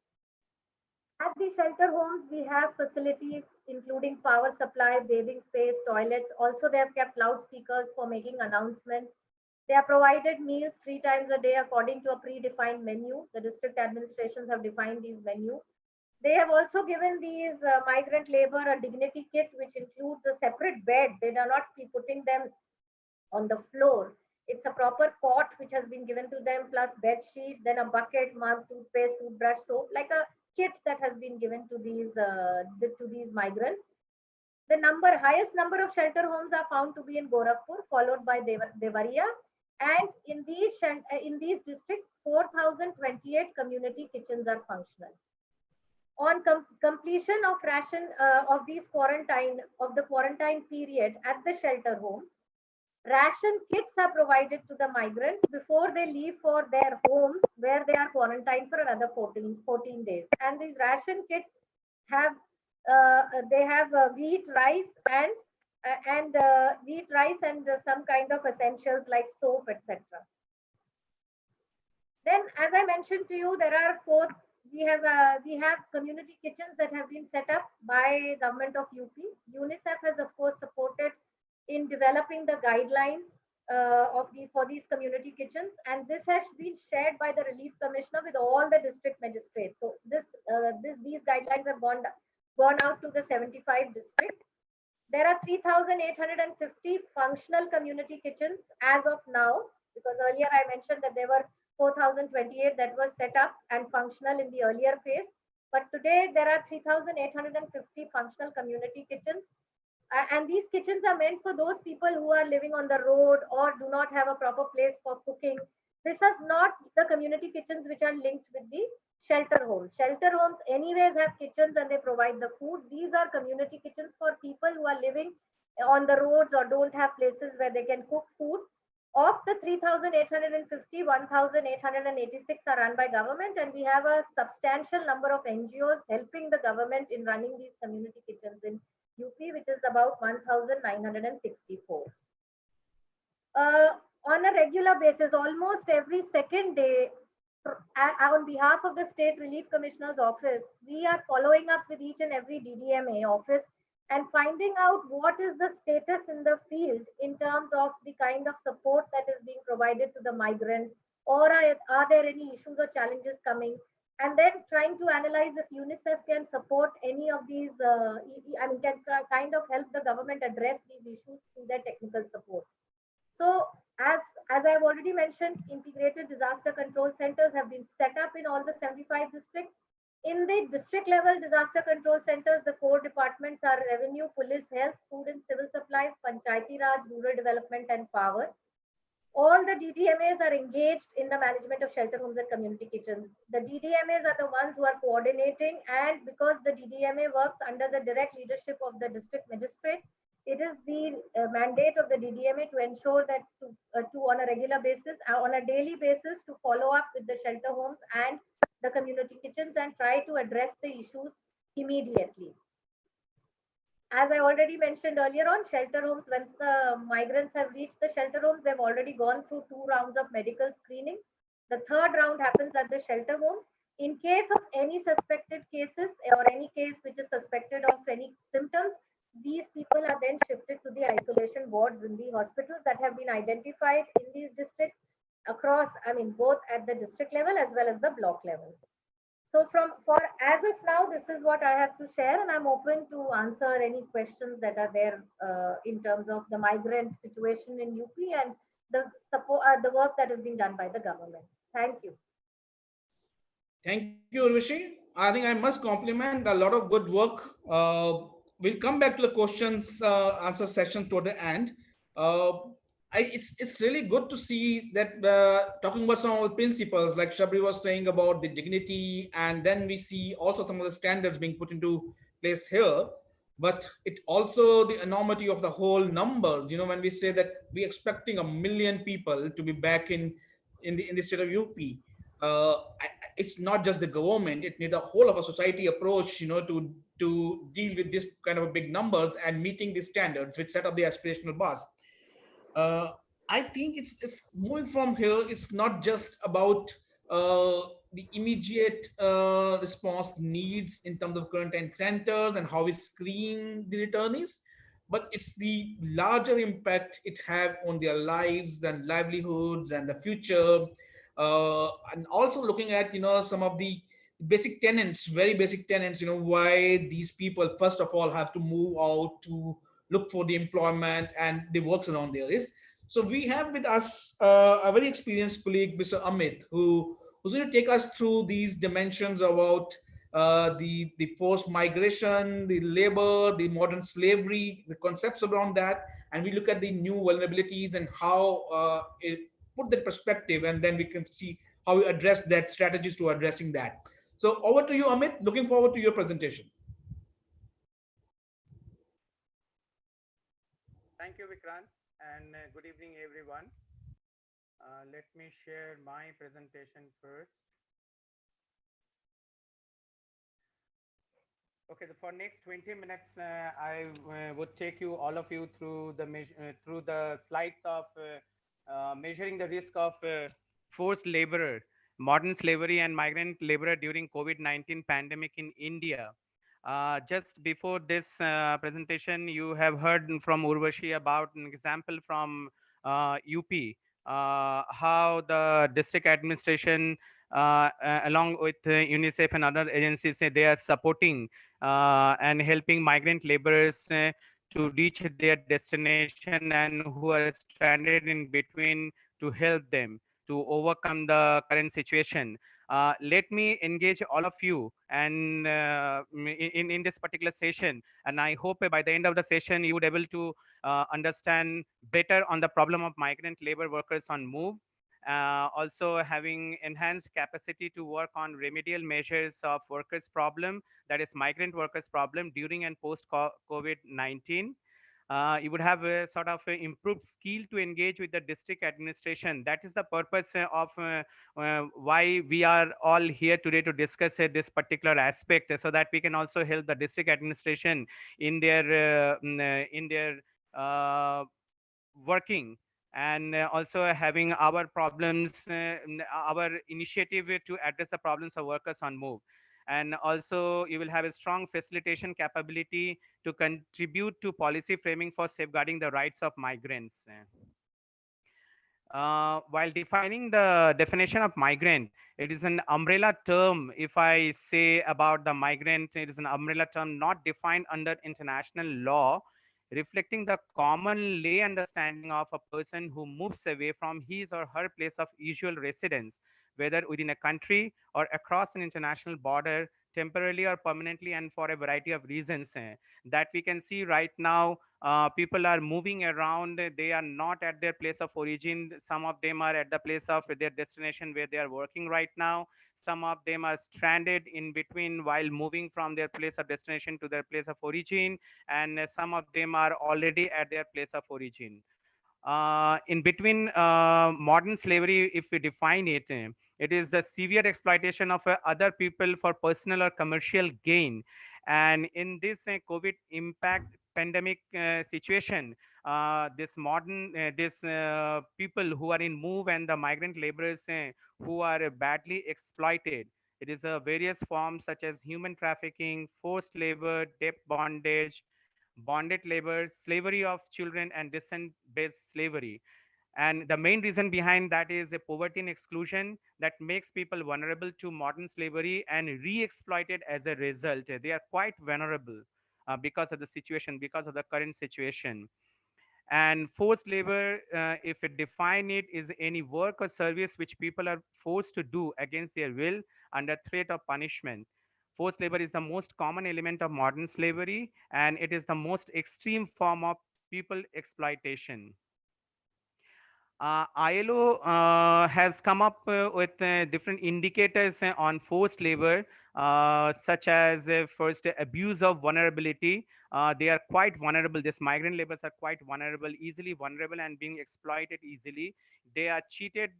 At the shelter homes, we have facilities including power supply, bathing space, toilets. Also, they have kept loudspeakers for making announcements. They are provided meals 3 times a day according to a predefined menu. The district administrations have defined these menus. They have also given these migrant labor a dignity kit, which includes a separate bed. They are not putting them on the floor. It's a proper cot which has been given to them, plus bed sheet, then a bucket, mug, toothpaste, toothbrush, soap, like a kit that has been given to these migrants. The highest number of shelter homes are found to be in Gorakhpur, followed by Devariya. And in these districts, 4,028 community kitchens are functional. On completion of the quarantine period at the shelter homes, ration kits are provided to the migrants before they leave for their homes, where they are quarantined for another 14 days. And these ration kits have wheat, rice, and some kind of essentials like soap, etc. Then, as I mentioned to you, there are we have community kitchens that have been set up by government of UP. UNICEF has, of course, supported in developing the guidelines for these community kitchens, and this has been shared by the Relief Commissioner with all the district magistrates. So these guidelines have gone out to the 75 districts. There are 3,850 functional community kitchens as of now, because earlier I mentioned that there were 4,028 that were set up and functional in the earlier phase. But today there are 3,850 functional community kitchens. And these kitchens are meant for those people who are living on the road or do not have a proper place for cooking. This is not the community kitchens which are linked with the shelter homes. Shelter homes anyways have kitchens and they provide the food. These are community kitchens for people who are living on the roads or don't have places where they can cook food. Of the 3,850, 1,886 are run by government, and we have a substantial number of NGOs helping the government in running these community kitchens in UP, which is about 1,964. On a regular basis, almost every second day, on behalf of the State Relief Commissioner's office, we are following up with each and every DDMA office and finding out what is the status in the field in terms of the kind of support that is being provided to the migrants, or are there any issues or challenges coming, and then trying to analyze if UNICEF can support any of these, can kind of help the government address these issues through their technical support. So as I've already mentioned, integrated disaster control centers have been set up in all the 75 districts. In the district level disaster control centers, the core departments are revenue, police, health, food and civil supplies, panchayati raj, rural development and power. All the DDMAs are engaged in the management of shelter homes and community kitchens. The DDMAs are the ones who are coordinating, and because the DDMA works under the direct leadership of the district magistrate, it is the mandate of the DDMA to ensure that on a regular basis, on a daily basis, to follow up with the shelter homes and the community kitchens and try to address the issues immediately. As I already mentioned earlier on, shelter homes, once the migrants have reached the shelter homes, they've already gone through 2 rounds of medical screening. The 3rd round happens at the shelter homes. In case of any suspected cases or any case which is suspected of any symptoms, these people are then shifted to the isolation wards in the hospitals that have been identified in these districts across, I mean, both at the district level as well as the block level. So for as of now, this is what I have to share, and I'm open to answer any questions that are there in terms of the migrant situation in UP and the support, the work that is being done by the government. Thank you. Thank you, Urvashi. I think I must compliment a lot of good work. We'll come back to the questions answer session toward the end. Uh, it's really good to see that talking about some of the principles, like Shabri was saying about the dignity, and then we see also some of the standards being put into place here. But it also the enormity of the whole numbers. You know, when we say that we're expecting 1 million people to be back in the state of UP. It's not just the government; it needs a whole of a society approach, you know, to deal with this kind of big numbers and meeting these standards, which set up the aspirational bars. Uh, I think it's moving from here. It's not just about the immediate response needs in terms of quarantine centers and how we screen the returnees, but it's the larger impact it have on their lives and livelihoods and the future, and also looking at some of the basic tenants, very basic tenants. Why these people first of all have to move out to look for the employment and the works around there is. So we have with us a very experienced colleague, Mr. Amit, who's going to take us through these dimensions about the forced migration, the labor, the modern slavery, the concepts around that, and we look at the new vulnerabilities and how it put that perspective, and then we can see how we address that, strategies to addressing that. So over to you, Amit. Looking forward to your presentation. Thank you, Vikrant, and good evening, everyone. Let me share my presentation first. Okay, for next 20 minutes, I would take you, all of you, through the slides of measuring the risk of forced laborer, modern slavery, and migrant laborer during COVID-19 pandemic in India. Just before this presentation, you have heard from Urvashi about an example from UP, how the district administration, along with UNICEF and other agencies, they are supporting and helping migrant laborers to reach their destination and who are stranded in between, to help them to overcome the current situation. Let me engage all of you and in this particular session, and I hope by the end of the session you would able to understand better on the problem of migrant labor workers on move, also having enhanced capacity to work on remedial measures of workers problem, that is migrant workers problem during and post COVID-19. You would have a sort of a improved skill to engage with the district administration. That is the purpose of why we are all here today to discuss this particular aspect, so that we can also help the district administration in their working, and also having our problems, our initiative to address the problems of workers on move. And also you will have a strong facilitation capability to contribute to policy framing for safeguarding the rights of migrants. While defining the definition of migrant, it is an umbrella term. If I say about the migrant, it is an umbrella term not defined under international law, reflecting the common lay understanding of a person who moves away from his or her place of usual residence, whether within a country or across an international border, temporarily or permanently, and for a variety of reasons. That we can see right now, people are moving around. They are not at their place of origin. Some of them are at the place of their destination where they are working right now. Some of them are stranded in between while moving from their place of destination to their place of origin, and some of them are already at their place of origin. In between, modern slavery, if we define it, it is the severe exploitation of other people for personal or commercial gain. And in this COVID impact pandemic situation, this people who are in move and the migrant laborers who are badly exploited, It is various forms such as human trafficking, forced labor, debt bondage, bonded labor, slavery of children, and descent-based slavery. And the main reason behind that is a poverty and exclusion that makes people vulnerable to modern slavery and re-exploited as a result. They are quite vulnerable because of the situation, because of the current situation. And forced labor, if it define it, is any work or service which people are forced to do against their will under threat of punishment. Forced labor is the most common element of modern slavery, and it is the most extreme form of people exploitation. ILO has come up with different indicators on forced labor, such as first abuse of vulnerability. They are quite vulnerable. These migrant laborers are quite vulnerable, easily vulnerable, and being exploited easily. They are cheated.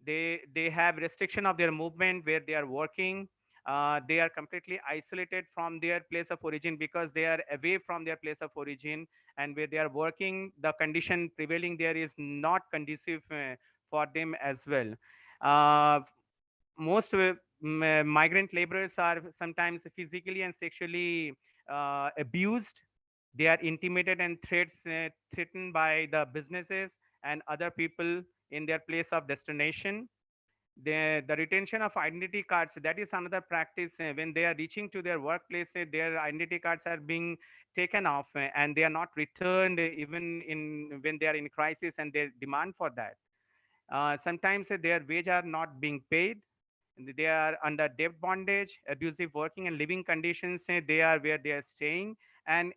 They have restriction of their movement where they are working. They are completely isolated from their place of origin because they are away from their place of origin, and where they are working, the condition prevailing there is not conducive for them as well. Most migrant laborers are sometimes physically and sexually abused. They are intimidated and threatened by the businesses and other people in their place of destination. The retention of identity cards, that is another practice. When they are reaching to their workplace, their identity cards are being taken off, and they are not returned even in when they are in crisis, and they demand for that. Sometimes their wage are not being paid. They are under debt bondage, abusive working and living conditions. They are where they are staying, and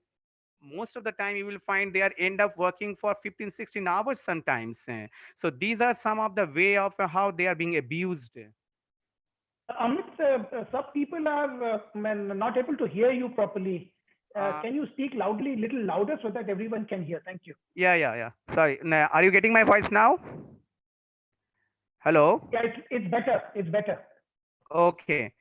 most of the time you will find they are end up working for 15, 16 hours sometimes. So these are some of the way of how they are being abused. Amit, some people are not able to hear you properly. Can you speak loudly, little louder so that everyone can hear? Thank you. Yeah. Sorry. Now, are you getting my voice now? Hello? Yeah, it's better. It's better. Okay.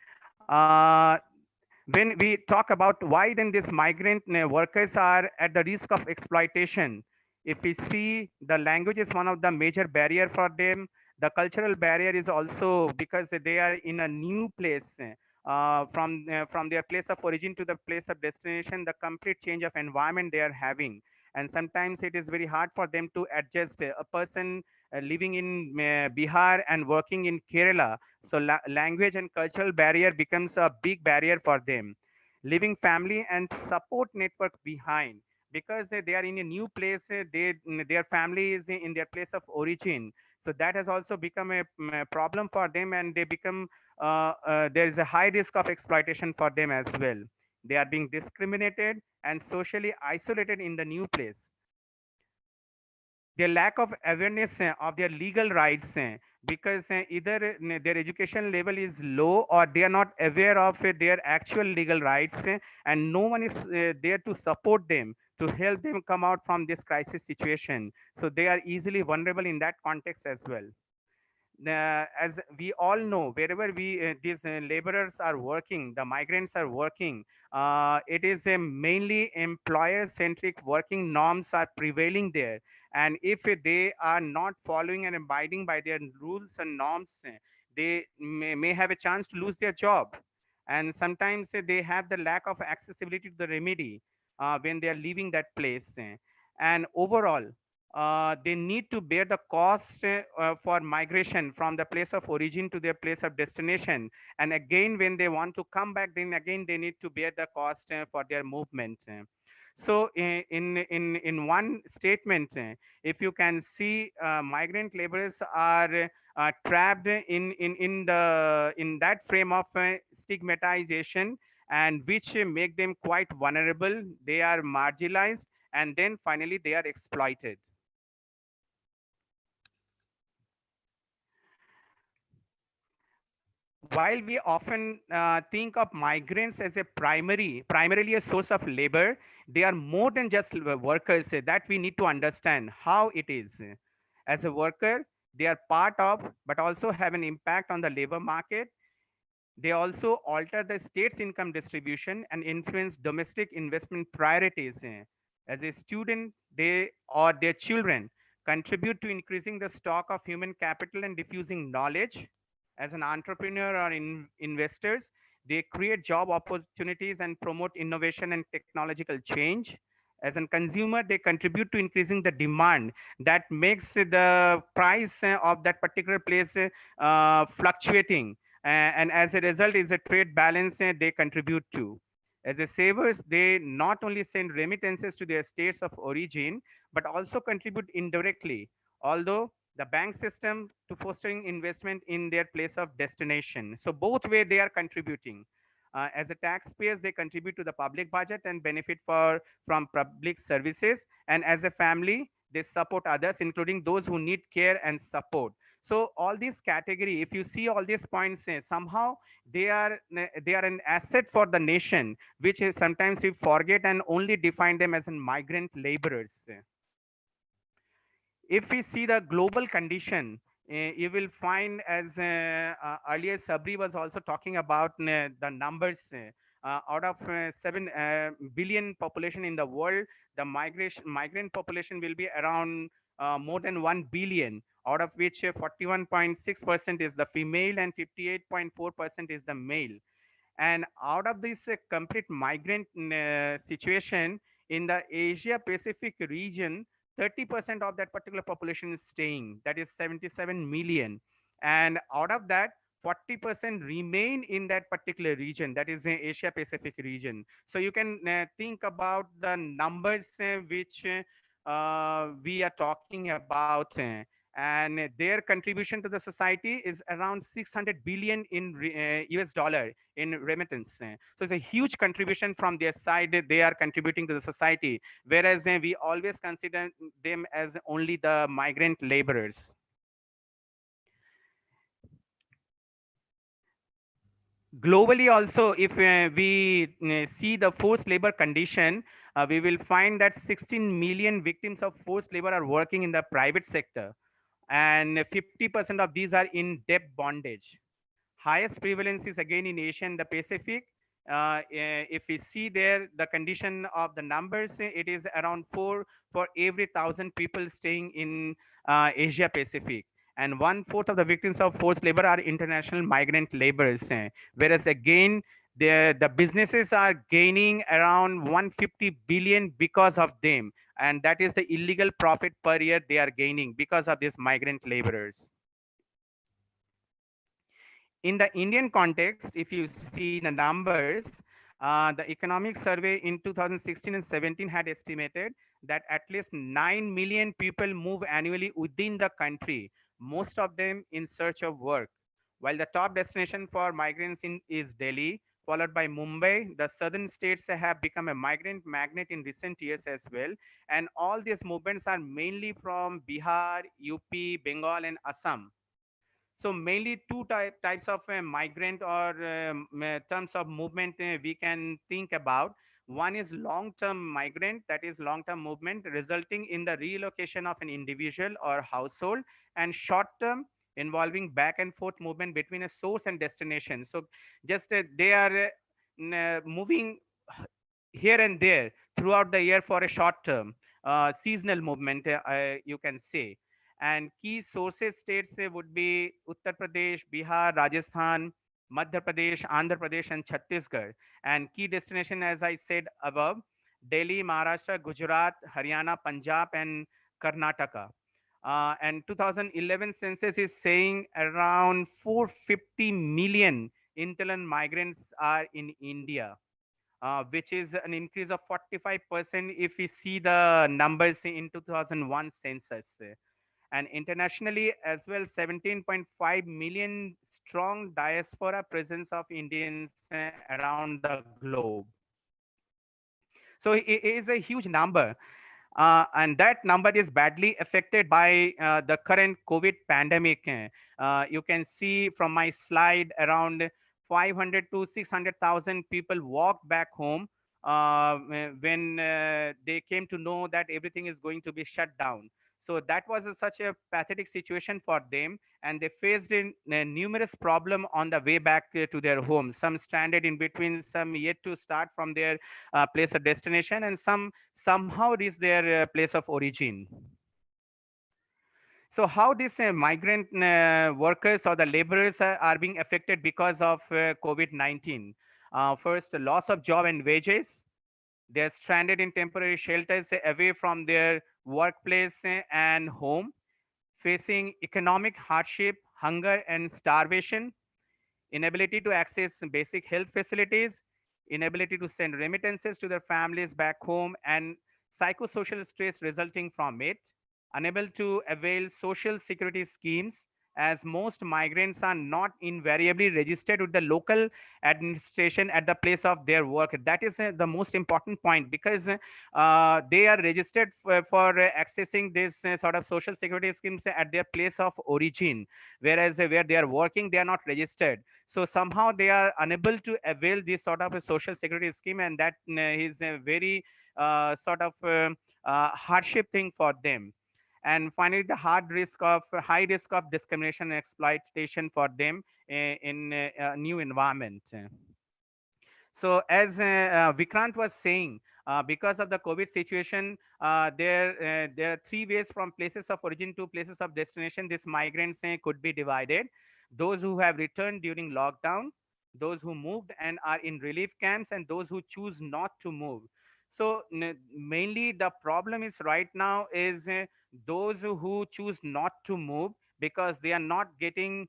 When we talk about why then these migrant workers are at the risk of exploitation, if we see, the language is one of the major barrier for them. The cultural barrier is also because they are in a new place, from their place of origin to the place of destination, the complete change of environment they are having. And sometimes it is very hard for them to adjust. A person living in Bihar and working in Kerala, so language and cultural barrier becomes a big barrier for them. Leaving family and support network behind because they are in a new place. Their family is in their place of origin. So that has also become a problem for them, and they become there is a high risk of exploitation for them as well. They are being discriminated and socially isolated in the new place. Their lack of awareness of their legal rights, because either their education level is low or they are not aware of their actual legal rights, and no one is there to support them, to help them come out from this crisis situation. So they are easily vulnerable in that context as well. As we all know, wherever these laborers are working, the migrants are working, it is a mainly employer centric working norms are prevailing there. And if they are not following and abiding by their rules and norms, they may have a chance to lose their job. And sometimes they have the lack of accessibility to the remedy when they are leaving that place. And overall, they need to bear the cost for migration from the place of origin to their place of destination. And again, when they want to come back, then again they need to bear the cost for their movement. So in one statement, if you can see, migrant laborers are trapped in that frame of stigmatization, and which make them quite vulnerable. They are marginalized, and then finally they are exploited. While we often think of migrants as a primarily a source of labor, they are more than just workers. That we need to understand how it is. As a worker, they are part of, but also have an impact on the labor market. They also alter the state's income distribution and influence domestic investment priorities. As a student, they or their children contribute to increasing the stock of human capital and diffusing knowledge. As an entrepreneur or investors, they create job opportunities and promote innovation and technological change. As a consumer, they contribute to increasing the demand that makes the price of that particular place fluctuating. And as a result, is a trade balance they contribute to. As a savers, they not only send remittances to their states of origin, but also contribute indirectly, although the bank system to fostering investment in their place of destination. So both way they are contributing. As a taxpayers, they contribute to the public budget and benefit from public services. And as a family, they support others, including those who need care and support. So all these category, if you see all these points, somehow they are an asset for the nation, which is sometimes we forget and only define them as migrant laborers. If we see the global condition, you will find as earlier Sabri was also talking about the numbers. Out of 7 billion population in the world, the migrant population will be around more than 1 billion, out of which 41.6% is the female and 58.4% is the male. And out of this complete migrant situation in the Asia Pacific region, 30% of that particular population is staying, that is 77 million. And out of that, 40% remain in that particular region, that is the Asia Pacific region. So you can think about the numbers which we are talking about. And their contribution to the society is around 600 billion in US dollar in remittance. So it's a huge contribution from their side. They are contributing to the society, whereas we always consider them as only the migrant laborers. Globally also, if we see the forced labor condition, we will find that 16 million victims of forced labor are working in the private sector, and 50% of these are in debt bondage. Highest prevalence is again in Asia and the Pacific. If we see there the condition of the numbers, it is around 4 for every 1,000 people staying in Asia Pacific. And 1/4 of the victims of forced labor are international migrant laborers. Whereas again, the businesses are gaining around 150 billion because of them. And that is the illegal profit per year they are gaining because of these migrant laborers. In the Indian context, if you see the numbers, the economic survey in 2016 and 17 had estimated that at least 9 million people move annually within the country, most of them in search of work. While the top destination for migrants is Delhi, followed by Mumbai, the southern states have become a migrant magnet in recent years as well. And all these movements are mainly from Bihar, UP, Bengal, and Assam. So mainly two types of migrant or terms of movement we can think about. One is long-term migrant, that is long-term movement resulting in the relocation of an individual or household, and short-term involving back and forth movement between a source and destination. So just they are moving here and there throughout the year for a short term seasonal movement, you can say. And key sources states would be Uttar Pradesh, Bihar, Rajasthan, Madhya Pradesh, Andhra Pradesh, and Chhattisgarh. And key destination, as I said above, Delhi, Maharashtra, Gujarat, Haryana, Punjab, and Karnataka. And 2011 census is saying around 450 million internal migrants are in India, which is an increase of 45% if we see the numbers in 2001 census. And internationally as well, 17.5 million strong diaspora presence of Indians around the globe. So it is a huge number. And that number is badly affected by the current COVID pandemic. You can see from my slide around 500 to 600,000 people walked back home when they came to know that everything is going to be shut down. So that was such a pathetic situation for them, and they faced in numerous problems on the way back to their homes. Some stranded in between, some yet to start from their place of destination, and some somehow reach their place of origin. So how these migrant workers or the laborers are being affected because of COVID-19? First, the loss of job and wages. They're stranded in temporary shelters away from their workplace and home, facing economic hardship, hunger and starvation, inability to access basic health facilities, inability to send remittances to their families back home, and psychosocial stress resulting from it, unable to avail social security schemes, as most migrants are not invariably registered with the local administration at the place of their work. That is the most important point, because they are registered for accessing this sort of social security schemes at their place of origin, whereas where they are working, they are not registered. So somehow they are unable to avail this sort of a social security scheme, and that is a very sort of hardship thing for them. And finally, the high risk of discrimination and exploitation for them in a new environment. So as Vikrant was saying, because of the COVID situation, there are three ways from places of origin to places of destination. These migrants could be divided: those who have returned during lockdown, those who moved and are in relief camps, and those who choose not to move. So mainly the problem is right now is those who choose not to move, because they are not getting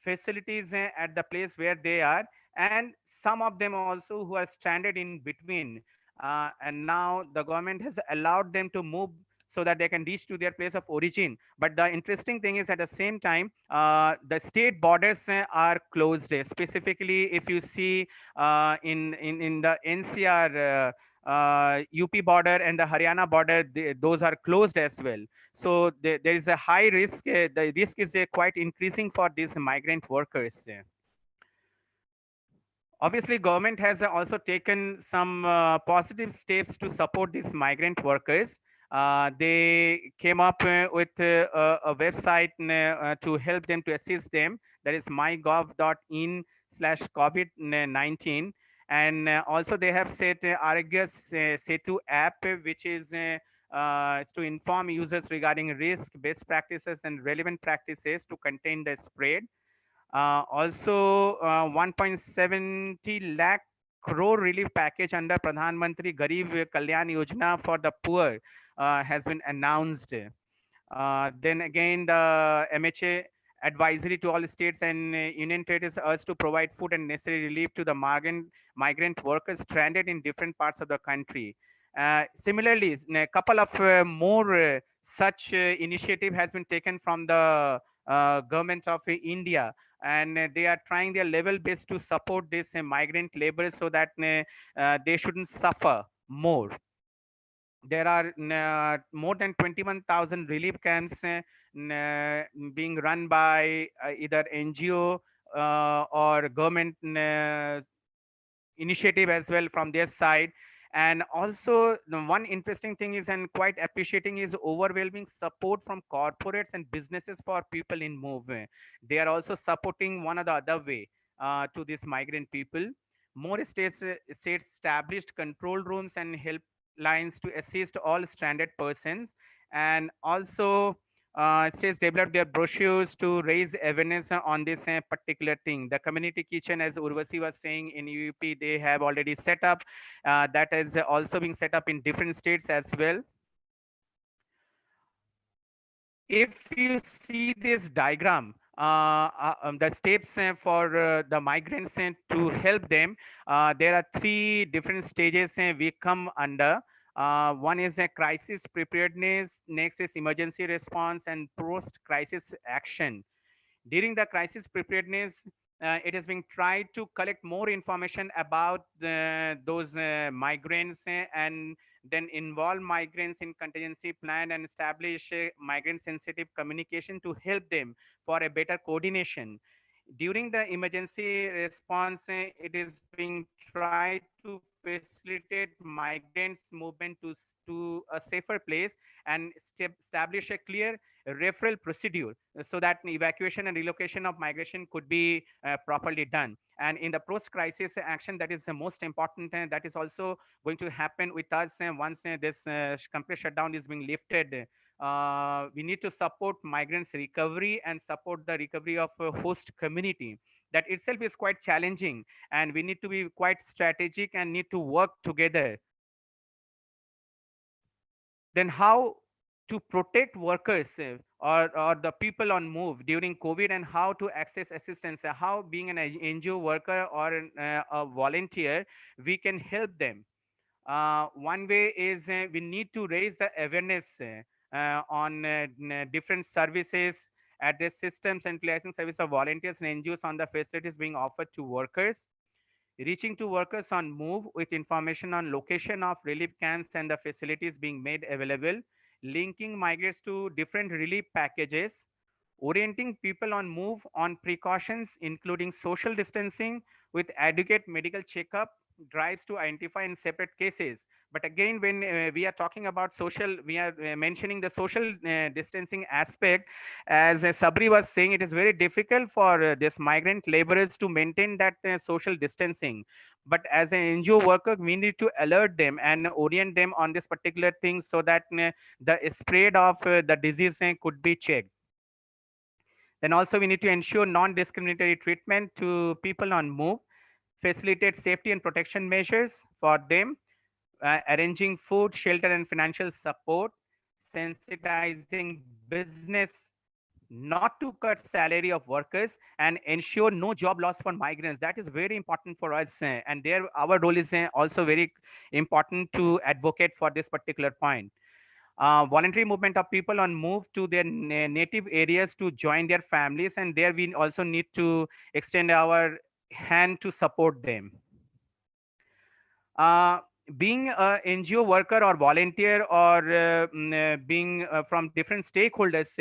facilities at the place where they are, and some of them also who are stranded in between, and now the government has allowed them to move so that they can reach to their place of origin. But the interesting thing is, at the same time, the state borders are closed. Specifically, if you see in the NCR, UP border and the Haryana border, those are closed as well. So there is a high risk. The risk is quite increasing for these migrant workers. Obviously, government has also taken some positive steps to support these migrant workers. They came up with a website to help them, to assist them. That is mygov.in/COVID-19. And also they have set Arogya Setu app, which is to inform users regarding risk, best practices, and relevant practices to contain the spread. Also, 1.70 lakh crore relief package under Pradhan Mantri Garib Kalyan Yojana for the poor has been announced. Then again, the MHA advisory to all states and union territories urged to provide food and necessary relief to the migrant workers stranded in different parts of the country. Similarly, a couple of more such initiative has been taken from the government of India, and they are trying their level best to support this migrant laborers so that they shouldn't suffer more. There are more than 21,000 relief camps being run by either NGO or government initiative as well from their side. And also, the one interesting thing is, and quite appreciating, is overwhelming support from corporates and businesses for people in move. They are also supporting one or the other way to these migrant people. More states established control rooms and helplines to assist all stranded persons. And also, states developed their brochures to raise awareness on this particular thing. The community kitchen, as Urvasi was saying, in UP, they have already set up. That is also being set up in different states as well. If you see this diagram, the steps for the migrants to help them, there are three different stages we come under. One is a crisis preparedness, next is emergency response, and post-crisis action. During the crisis preparedness, it is being tried to collect more information about those migrants, and then involve migrants in contingency plan and establish migrant sensitive communication to help them for a better coordination. During the emergency response, it is being tried to facilitate migrants movement to a safer place, and establish a clear referral procedure so that evacuation and relocation of migration could be properly done. And in the post crisis action, that is the most important, and that is also going to happen with us once this complete shutdown is being lifted We need to support migrants' recovery and support the recovery of a host community. That itself is quite challenging, and we need to be quite strategic and need to work together. Then how to protect workers or the people on move during COVID, and how to access assistance, how being an NGO worker or a volunteer, we can help them. One way is we need to raise the awareness on different services, address systems and liaison service of volunteers and NGOs on the facilities being offered to workers, reaching to workers on move with information on location of relief camps and the facilities being made available, linking migrants to different relief packages, orienting people on move on precautions, including social distancing with adequate medical checkup, drives to identify and separate cases. But again, when we are talking about social, we are mentioning the social distancing aspect. As Sabri was saying, it is very difficult for this migrant laborers to maintain that social distancing. But as an NGO worker, we need to alert them and orient them on this particular thing so that the spread of the disease could be checked. Then also we need to ensure non-discriminatory treatment to people on move, facilitate safety and protection measures for them, arranging food, shelter, and financial support, sensitizing business not to cut salary of workers, and ensure no job loss for migrants. That is very important for us, and there our role is also very important to advocate for this particular point. Voluntary movement of people on move to their native areas to join their families, and there we also need to extend our hand to support them. Uh, Being a NGO worker or volunteer, or being from different stakeholders,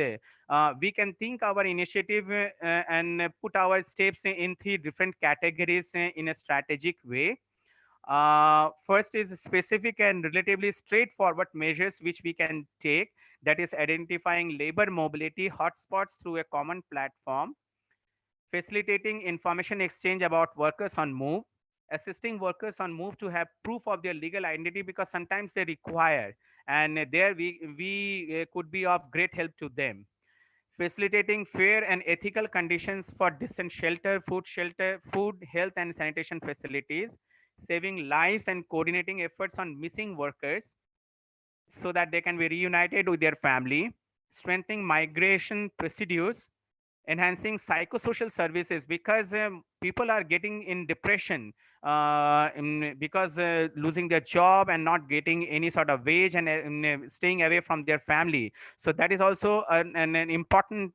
we can think our initiative and put our steps in three different categories in a strategic way. First is specific and relatively straightforward measures which we can take, that is identifying labor mobility hotspots through a common platform, facilitating information exchange about workers on move, assisting workers on move to have proof of their legal identity because sometimes they require, and there we could be of great help to them. Facilitating fair and ethical conditions for decent shelter, food, health, and sanitation facilities, saving lives and coordinating efforts on missing workers so that they can be reunited with their family, strengthening migration procedures, enhancing psychosocial services because people are getting in depression because losing their job and not getting any sort of wage and staying away from their family. So that is also an important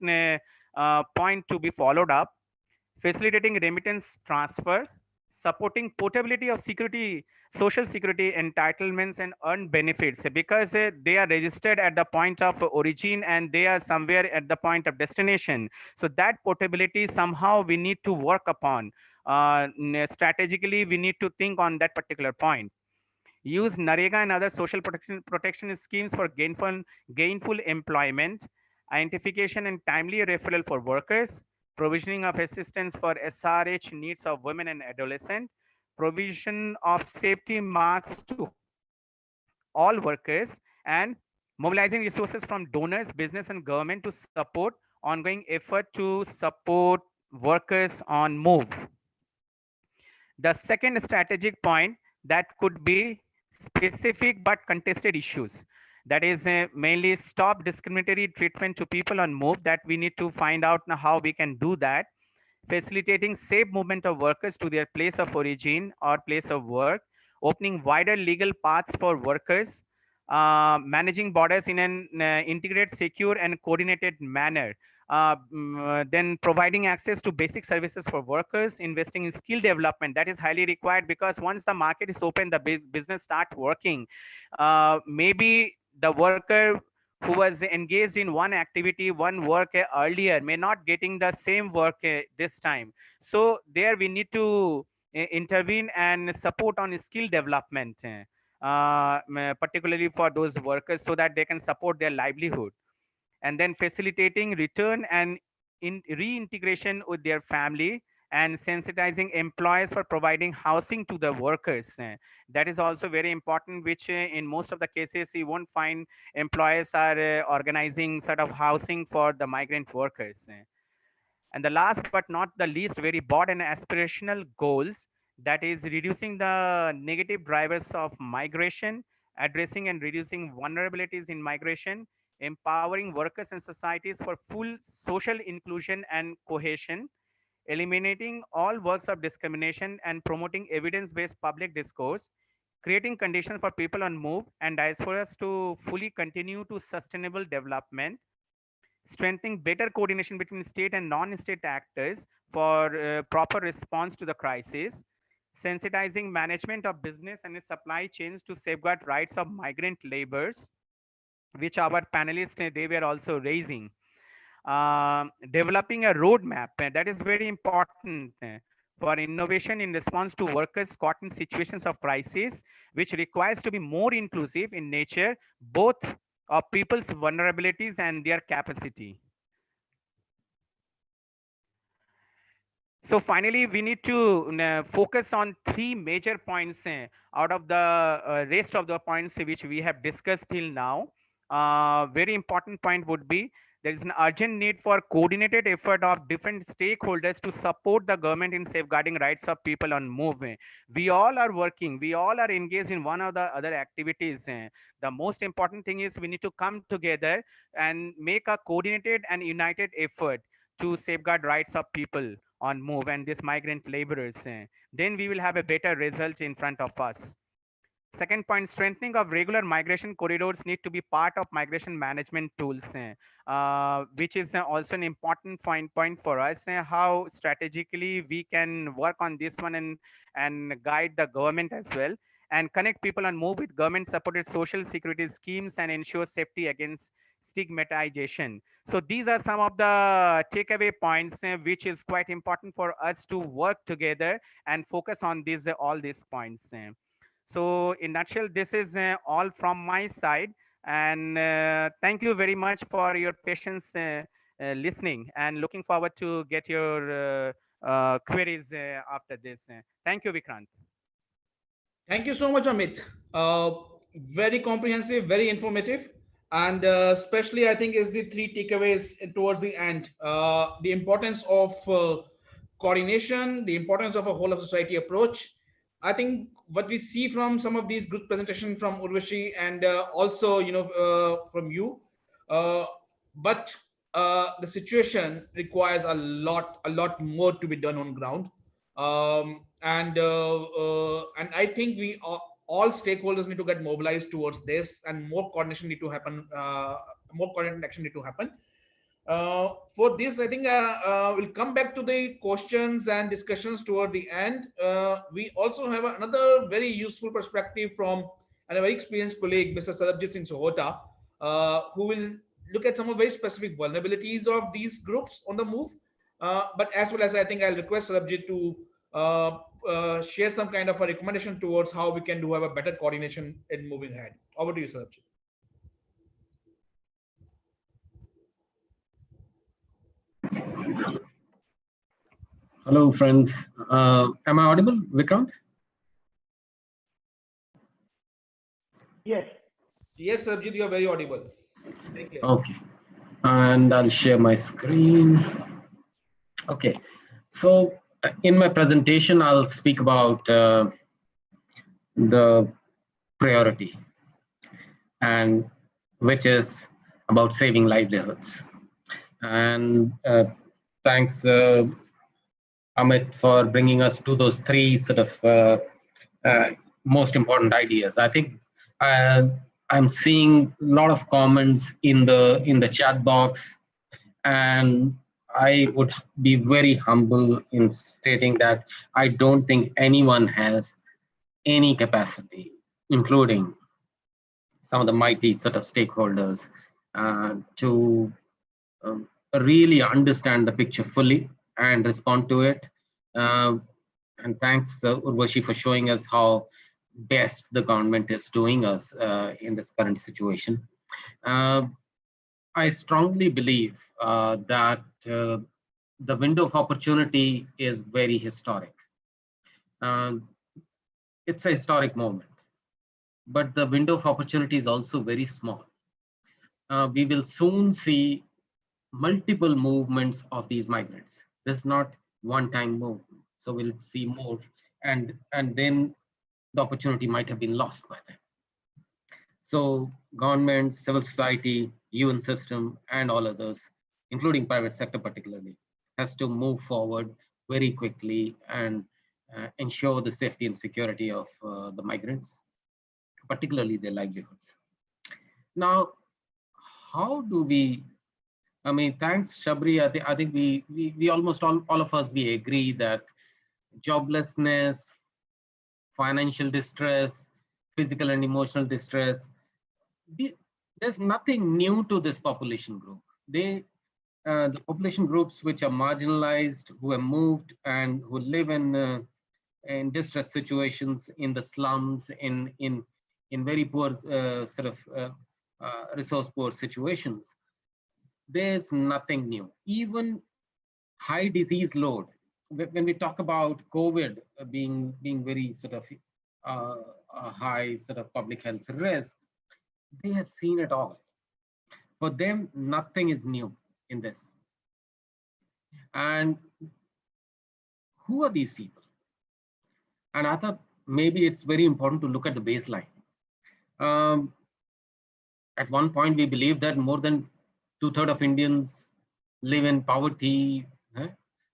point to be followed up. Facilitating remittance transfer, supporting portability of security, social security entitlements and earned benefits because they are registered at the point of origin and they are somewhere at the point of destination. So that portability somehow we need to work upon. Strategically, we need to think on that particular point. Use NAREGA and other social protection schemes for gainful employment, identification and timely referral for workers, provisioning of assistance for SRH needs of women and adolescents, provision of safety masks to all workers, and mobilizing resources from donors, business, and government to support ongoing effort to support workers on move. The second strategic point that could be specific but contested issues. That is mainly stop discriminatory treatment to people on move, that we need to find out now how we can do that. Facilitating safe movement of workers to their place of origin or place of work, opening wider legal paths for workers, managing borders in an integrated, secure, and coordinated manner. Then providing access to basic services for workers, investing in skill development, that is highly required because once the market is open, the business start working. Maybe the worker who was engaged in one activity, one work earlier may not getting the same work this time. So there we need to intervene and support on skill development, particularly for those workers so that they can support their livelihood. And then facilitating return and reintegration with their family, and sensitizing employers for providing housing to the workers. That is also very important, which in most of the cases you won't find employers are organizing sort of housing for the migrant workers. And the last but not the least, very broad and aspirational goals, that is reducing the negative drivers of migration, addressing and reducing vulnerabilities in migration, empowering workers and societies for full social inclusion and cohesion, eliminating all works of discrimination and promoting evidence-based public discourse, creating conditions for people on move and diasporas to fully continue to sustainable development, strengthening better coordination between state and non-state actors for proper response to the crisis, sensitizing management of business and its supply chains to safeguard rights of migrant laborers, which our panelists they were also raising. Developing a roadmap that is very important for innovation in response to workers caught in situations of crisis, which requires to be more inclusive in nature, both of people's vulnerabilities and their capacity. So finally, we need to focus on three major points out of the rest of the points which we have discussed till now. Very important point would be there is an urgent need for coordinated effort of different stakeholders to support the government in safeguarding rights of people on move. We all are working, we all are engaged in one or the other activities. The most important thing is we need to come together and make a coordinated and united effort to safeguard rights of people on move and these migrant laborers. Then we will have a better result in front of us. Second point, strengthening of regular migration corridors need to be part of migration management tools, which is also an important point for us, how strategically we can work on this one and guide the government as well, and connect people on move with government supported social security schemes and ensure safety against stigmatization. So these are some of the takeaway points which is quite important for us to work together and focus on these all these points. So in nutshell, this is all from my side, and thank you very much for your patience listening, and looking forward to get your queries after this. Thank you, Vikrant. Thank you so much, Amit. Very comprehensive, very informative, and especially I think is the three takeaways towards the end. The importance of coordination, the importance of a whole of society approach. I think what we see from some of these good presentations from Urvashi and also from you, but the situation requires a lot more to be done on ground. And I think we all stakeholders need to get mobilized towards this, and more coordination need to happen. More coordinated action need to happen. For this, I think we'll come back to the questions and discussions toward the end. We also have another very useful perspective from a very experienced colleague, Mr. Sarabjit Singh Sohota, who will look at some of very specific vulnerabilities of these groups on the move. But as well as I think I'll request Sarabjit to share some kind of a recommendation towards how we can have a better coordination in moving ahead. Over to you, Sarabjit. Hello, friends. Am I audible, Vikrant? Yes. Yes, Sarabjit, you are very audible. Thank you. Okay. And I'll share my screen. Okay. So in my presentation, I'll speak about the priority, and which is about saving livelihoods. And thanks, Amit, for bringing us to those three sort of most important ideas. I think I'm seeing a lot of comments in the chat box, and I would be very humble in stating that I don't think anyone has any capacity, including some of the mighty sort of stakeholders, to really understand the picture fully and respond to it. And thanks, Urvashi, for showing us how best the government is doing us in this current situation. I strongly believe that the window of opportunity is very historic. It's a historic moment, but the window of opportunity is also very small. We will soon see multiple movements of these migrants. This is not one-time movement, so we'll see more, and then the opportunity might have been lost by then. So government, civil society, UN system, and all others, including private sector particularly, has to move forward very quickly and ensure the safety and security of the migrants, particularly their livelihoods. Now, how do we, I mean, thanks, Shabri, I think we almost all of us, we agree that joblessness, financial distress, physical and emotional distress, there's nothing new to this population group. The population groups which are marginalized, who have moved and who live in distress situations in the slums, in very poor resource poor situations, there's nothing new. Even high disease load, when we talk about COVID being very sort of a high sort of public health risk, they have seen it all. For them, nothing is new in this. And who are these people? And I thought maybe it's very important to look at the baseline. At one point, we believed that more than 2/3 of Indians live in poverty.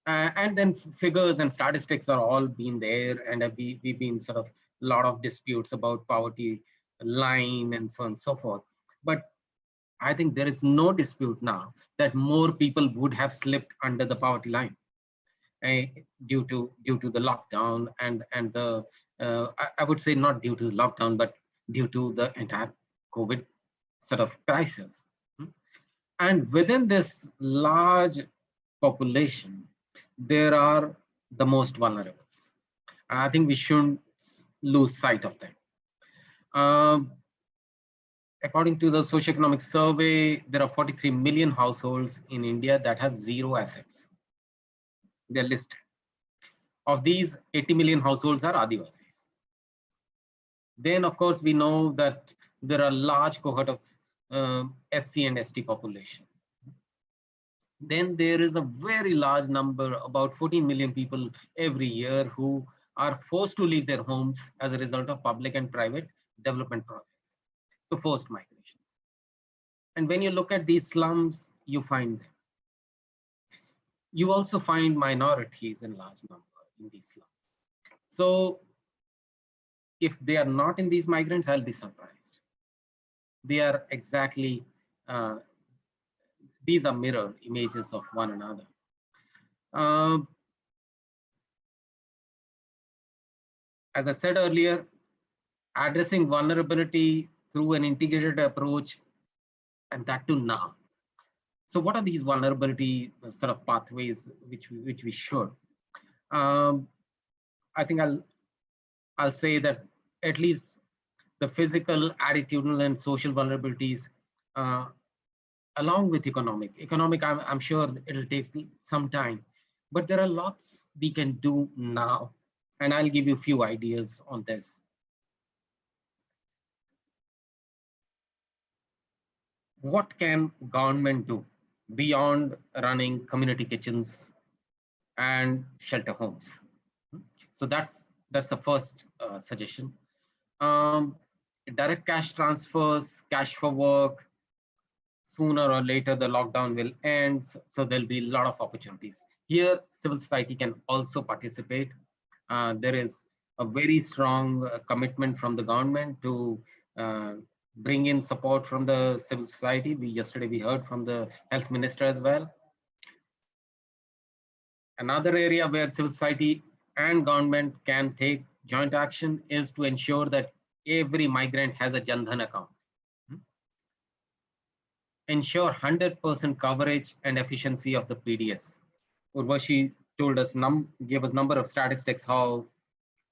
And then figures and statistics are all been there, and we've been sort of a lot of disputes about poverty line and so on and so forth. But I think there is no dispute now that more people would have slipped under the poverty line due to the lockdown and the I would say not due to the lockdown, but due to the entire COVID sort of crisis. And within this large population, there are the most vulnerables. And I think we shouldn't lose sight of them. According to the socioeconomic survey, there are 43 million households in India that have zero assets. They're listed. Of these, 80 million households are Adivasis. Then, of course, we know that there are large cohort of SC and ST population. Then there is a very large number, about 14 million people every year, who are forced to leave their homes as a result of public and private development projects. So forced migration. And when you look at these slums, you find them. You also find minorities in large number in these slums. So if they are not in these migrants, I'll be surprised. They are exactly, these are mirror images of one another. As I said earlier, addressing vulnerability through an integrated approach, and that too now. So what are these vulnerability sort of pathways which we should? I think I'll say that at least the physical, attitudinal, and social vulnerabilities, along with economic, I'm sure it'll take some time, but there are lots we can do now, and I'll give you a few ideas on this. What can government do beyond running community kitchens and shelter homes? So that's the first suggestion. Direct cash transfers, cash for work. Sooner or later, the lockdown will end, so there'll be a lot of opportunities. Here, civil society can also participate. There is a very strong commitment from the government to bring in support from the civil society. Yesterday we heard from the health minister as well. Another area where civil society and government can take joint action is to ensure that every migrant has a Jan Dhan account. Ensure 100% coverage and efficiency of the PDS. Urvashi told us, gave us number of statistics how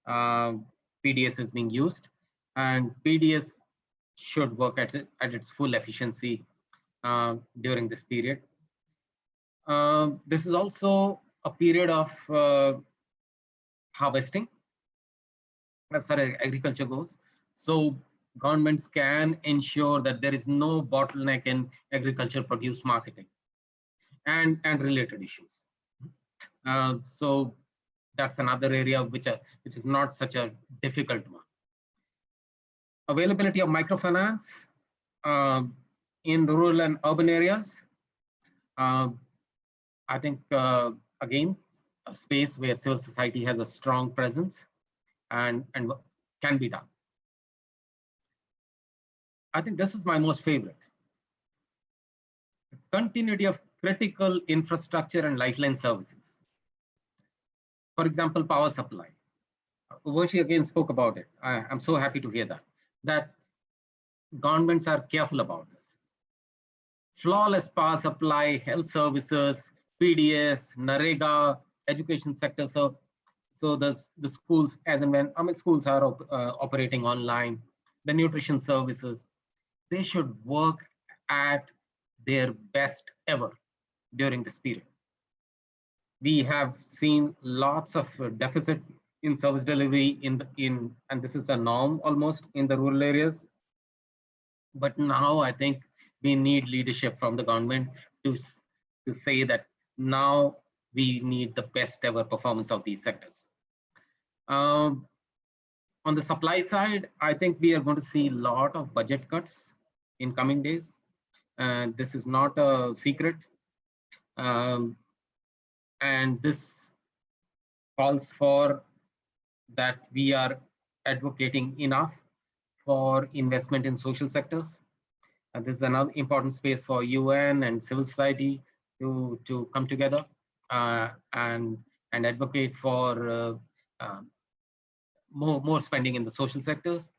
PDS is being used, and PDS should work at its full efficiency during this period. This is also a period of harvesting as far as agriculture goes. So governments can ensure that there is no bottleneck in agriculture produce marketing and related issues. So that's another area which is not such a difficult one. Availability of microfinance in rural and urban areas. I think, again, a space where civil society has a strong presence and can be done. I think this is my most favorite. Continuity of critical infrastructure and lifeline services. For example, power supply. Urvashi again spoke about it. I'm so happy to hear that governments are careful about this. Flawless power supply, health services, PDS, NREGA, education sector. So the schools, as and when schools are operating online, the nutrition services, they should work at their best ever during this period. We have seen lots of deficit in service delivery and this is a norm almost in the rural areas. But now I think we need leadership from the government to say that now we need the best ever performance of these sectors. On the supply side, I think we are going to see a lot of budget cuts in coming days. And this is not a secret. And this calls for that we are advocating enough for investment in social sectors. And this is another important space for UN and civil society to come together and advocate for more spending in the social sectors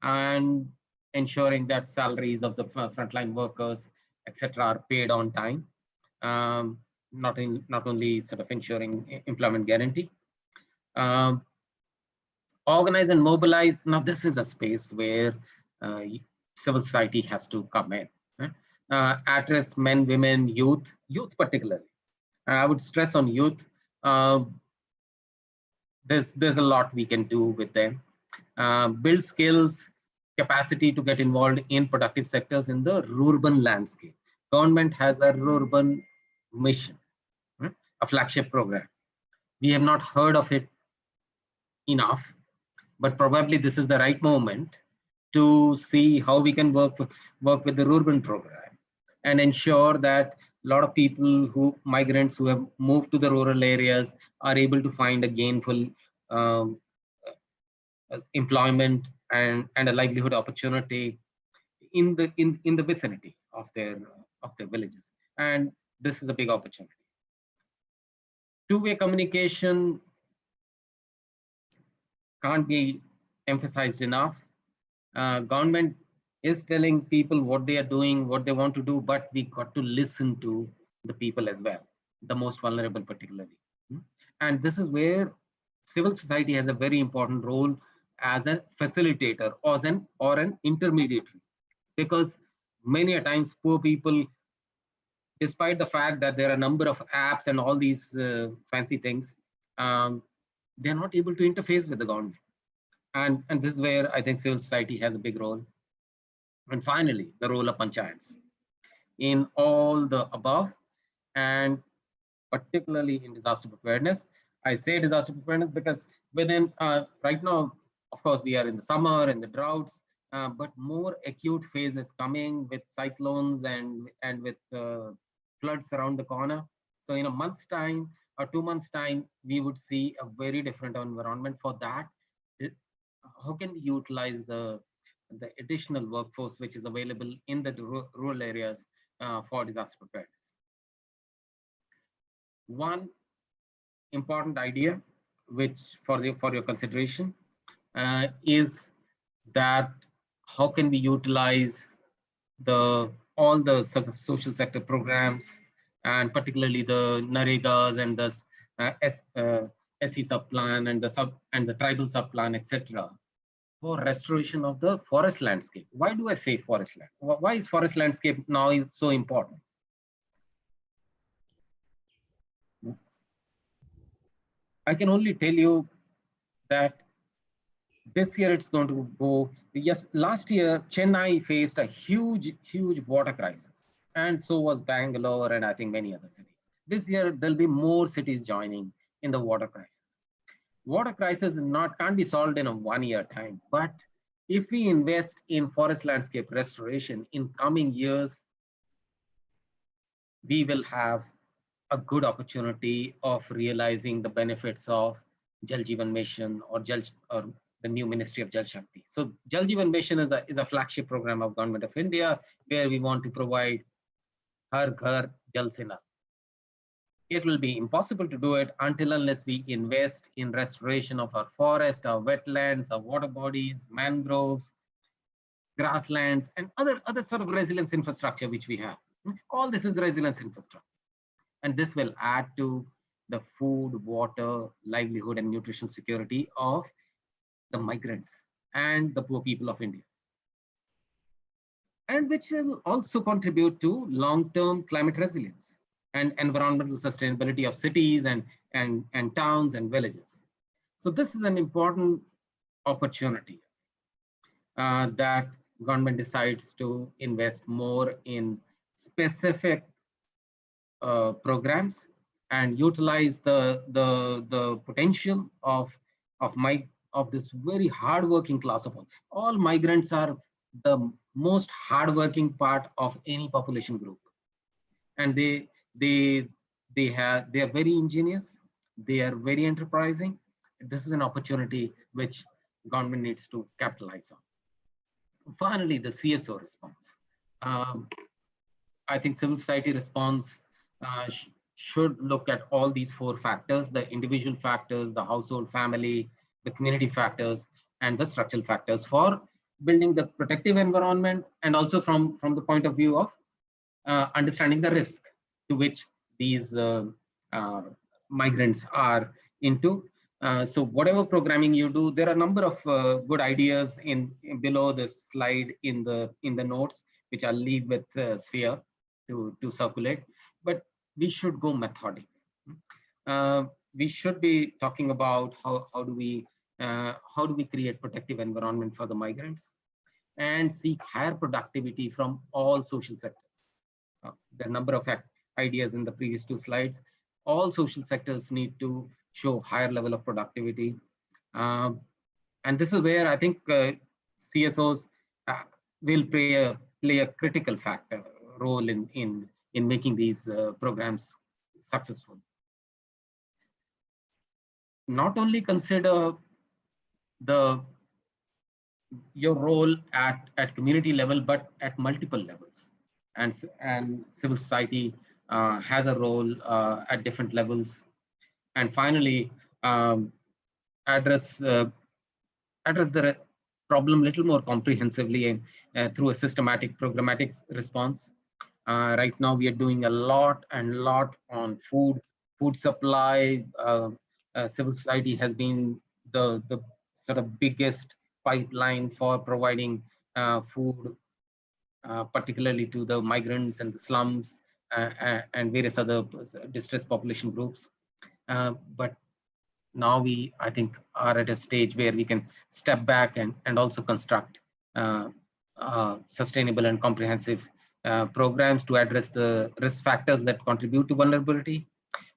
and ensuring that salaries of the frontline workers, etc., are paid on time. Not only sort of ensuring employment guarantee. Organize and mobilize. Now, this is a space where civil society has to come in. At-risk men, women, youth particularly. I would stress on youth. There's a lot we can do with them. Build skills, capacity to get involved in productive sectors in the rural landscape. Government has a rural mission, a flagship program. We have not heard of it enough, but probably this is the right moment to see how we can work with the rural program and ensure that a lot of people migrants who have moved to the rural areas are able to find a gainful employment and a livelihood opportunity in the vicinity of their villages. And this is a big opportunity. Two-way communication can't be emphasized enough. Government is telling people what they are doing, what they want to do, but we got to listen to the people as well, the most vulnerable particularly. And this is where civil society has a very important role as a facilitator or an intermediary, because many a times poor people, despite the fact that there are a number of apps and all these fancy things, they're not able to interface with the government. And this is where I think civil society has a big role. And finally, the role of panchayats in all the above, and particularly in disaster preparedness. I say disaster preparedness because within right now, of course, we are in the summer and the droughts, but more acute phase is coming with cyclones and with floods around the corner. So in a month's time or 2 months' time, we would see a very different environment. For that, how can we utilize the additional workforce which is available in the rural areas for disaster preparedness? One important idea, which for your consideration, is that how can we utilize all the sort of social sector programs, and particularly the NREGAs and the SC sub-plan and the tribal sub-plan, etc., for restoration of the forest landscape. Why do I say forest land? Why is forest landscape now so important? I can only tell you that this year it's going to go. Yes, last year Chennai faced a huge water crisis, and so was Bangalore and I think many other cities. This year there'll be more cities joining in the water crisis. Water crisis can't be solved in a 1 year time, but if we invest in forest landscape restoration in coming years, we will have a good opportunity of realizing the benefits of Jal Jeevan Mission or the new Ministry of Jal Shakti. So Jal Jeevan Mission is a flagship program of Government of India, where we want to provide Har Ghar Jal Se Nal. It will be impossible to do it until unless we invest in restoration of our forest, our wetlands, our water bodies, mangroves, grasslands, and other sort of resilience infrastructure which we have. All this is resilience infrastructure. And this will add to the food, water, livelihood, and nutrition security of the migrants and the poor people of India. And which will also contribute to long-term climate resilience and environmental sustainability of cities and towns and villages. So this is an important opportunity that government decides to invest more in specific programs and utilize the potential of this very hardworking class of all migrants are the most hardworking part of any population group, and they are very ingenious, they are very enterprising. This is an opportunity which government needs to capitalize on. Finally, the CSO response. I think civil society response should look at all these 4 factors: the individual factors, the household family, the community factors, and the structural factors for building the protective environment, and also from the point of view of understanding the risk to which these migrants are into. So whatever programming you do, there are a number of good ideas in below this slide in the notes, which I'll leave with Sphere to circulate. But we should go methodic. We should be talking about how do we create protective environment for the migrants and seek higher productivity from all social sectors. There are a number of ideas in the previous 2 slides. All social sectors need to show higher level of productivity. And this is where I think CSOs will play a critical role in making these programs successful. Not only consider your role at community level, but at multiple levels. And civil society has a role at different levels. And finally, address the problem a little more comprehensively and through a systematic programmatic response. Right now, we are doing a lot on food supply. Civil society has been the sort of biggest pipeline for providing food, particularly to the migrants and the slums and various other distressed population groups. But now I think, are at a stage where we can step back and also construct sustainable and comprehensive programs to address the risk factors that contribute to vulnerability,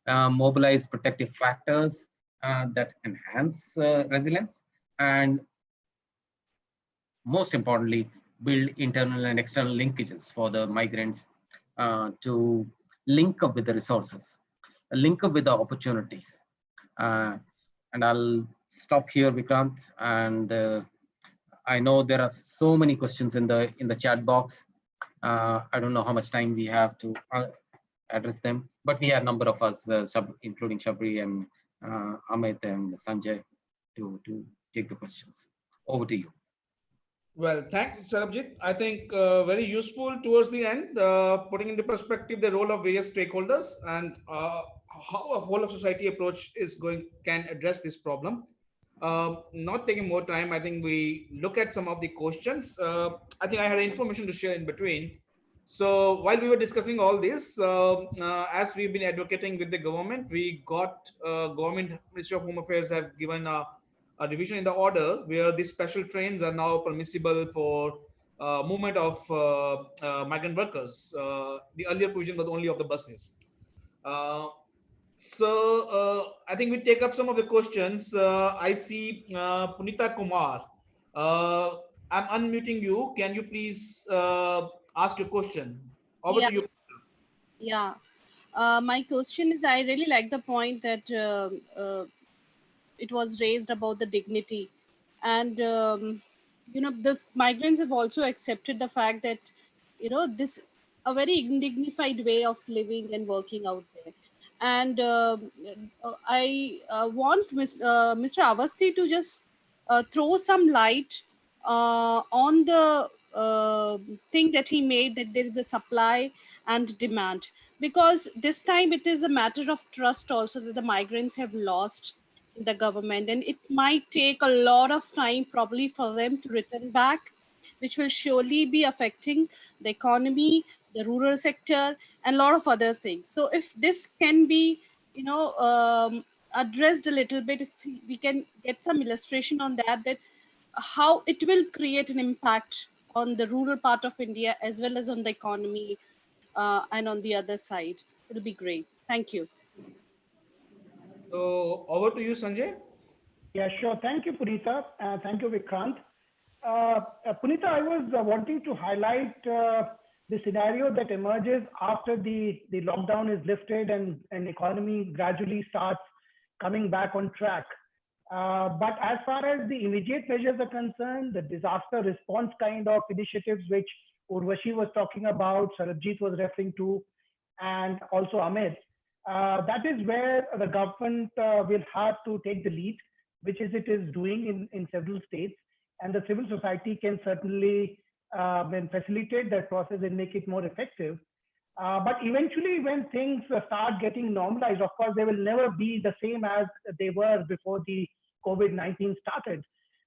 mobilize protective factors that enhance resilience, and most importantly, build internal and external linkages for the migrants to link up with the resources, link up with the opportunities. And I'll stop here, Vikrant. And I know there are so many questions in the chat box. I don't know how much time we have to address them, but we have a number of us, including Shabri and Amit and Sanjay, to take the questions. Over to you. Well, thanks, Sarabjit. I think very useful towards the end, putting into perspective the role of various stakeholders and how a whole of society approach can address this problem. Not taking more time, I think we look at some of the questions. I think I had information to share in between. So while we were discussing all this, as we've been advocating with the government, we got government Ministry of Home Affairs have given a revision in the order where these special trains are now permissible for movement of migrant workers. The earlier provision was only of the buses. I think we take up some of the questions. I see Punita Kumar. I'm unmuting you. Can you please ask your question? Over Yeah. to you. Yeah. My question is, I really like the point that it was raised about the dignity. And, the migrants have also accepted the fact that, this a very dignified way of living and working out there. And I want Mr. Avasthi to just throw some light on the thing that he made, that there is a supply and demand, because this time it is a matter of trust also that the migrants have lost in the government, and it might take a lot of time probably for them to return back, which will surely be affecting the economy, the rural sector, and a lot of other things. So if this can be addressed a little bit, if we can get some illustration on that how it will create an impact on the rural part of India as well as on the economy, and on the other side, it'll be great. Thank you. So over to you, Sanjay. Yeah, sure. Thank you, Punita. Thank you, Vikrant. Punita, I was wanting to highlight the scenario that emerges after the lockdown is lifted and economy gradually starts coming back on track. But as far as the immediate measures are concerned, the disaster response kind of initiatives, which Urvashi was talking about, Sarabjit was referring to, and also Amit, that is where the government will have to take the lead, which is it is doing in several states. And the civil society can certainly facilitate that process and make it more effective. But eventually, when things start getting normalized, of course, they will never be the same as they were before the COVID-19 started.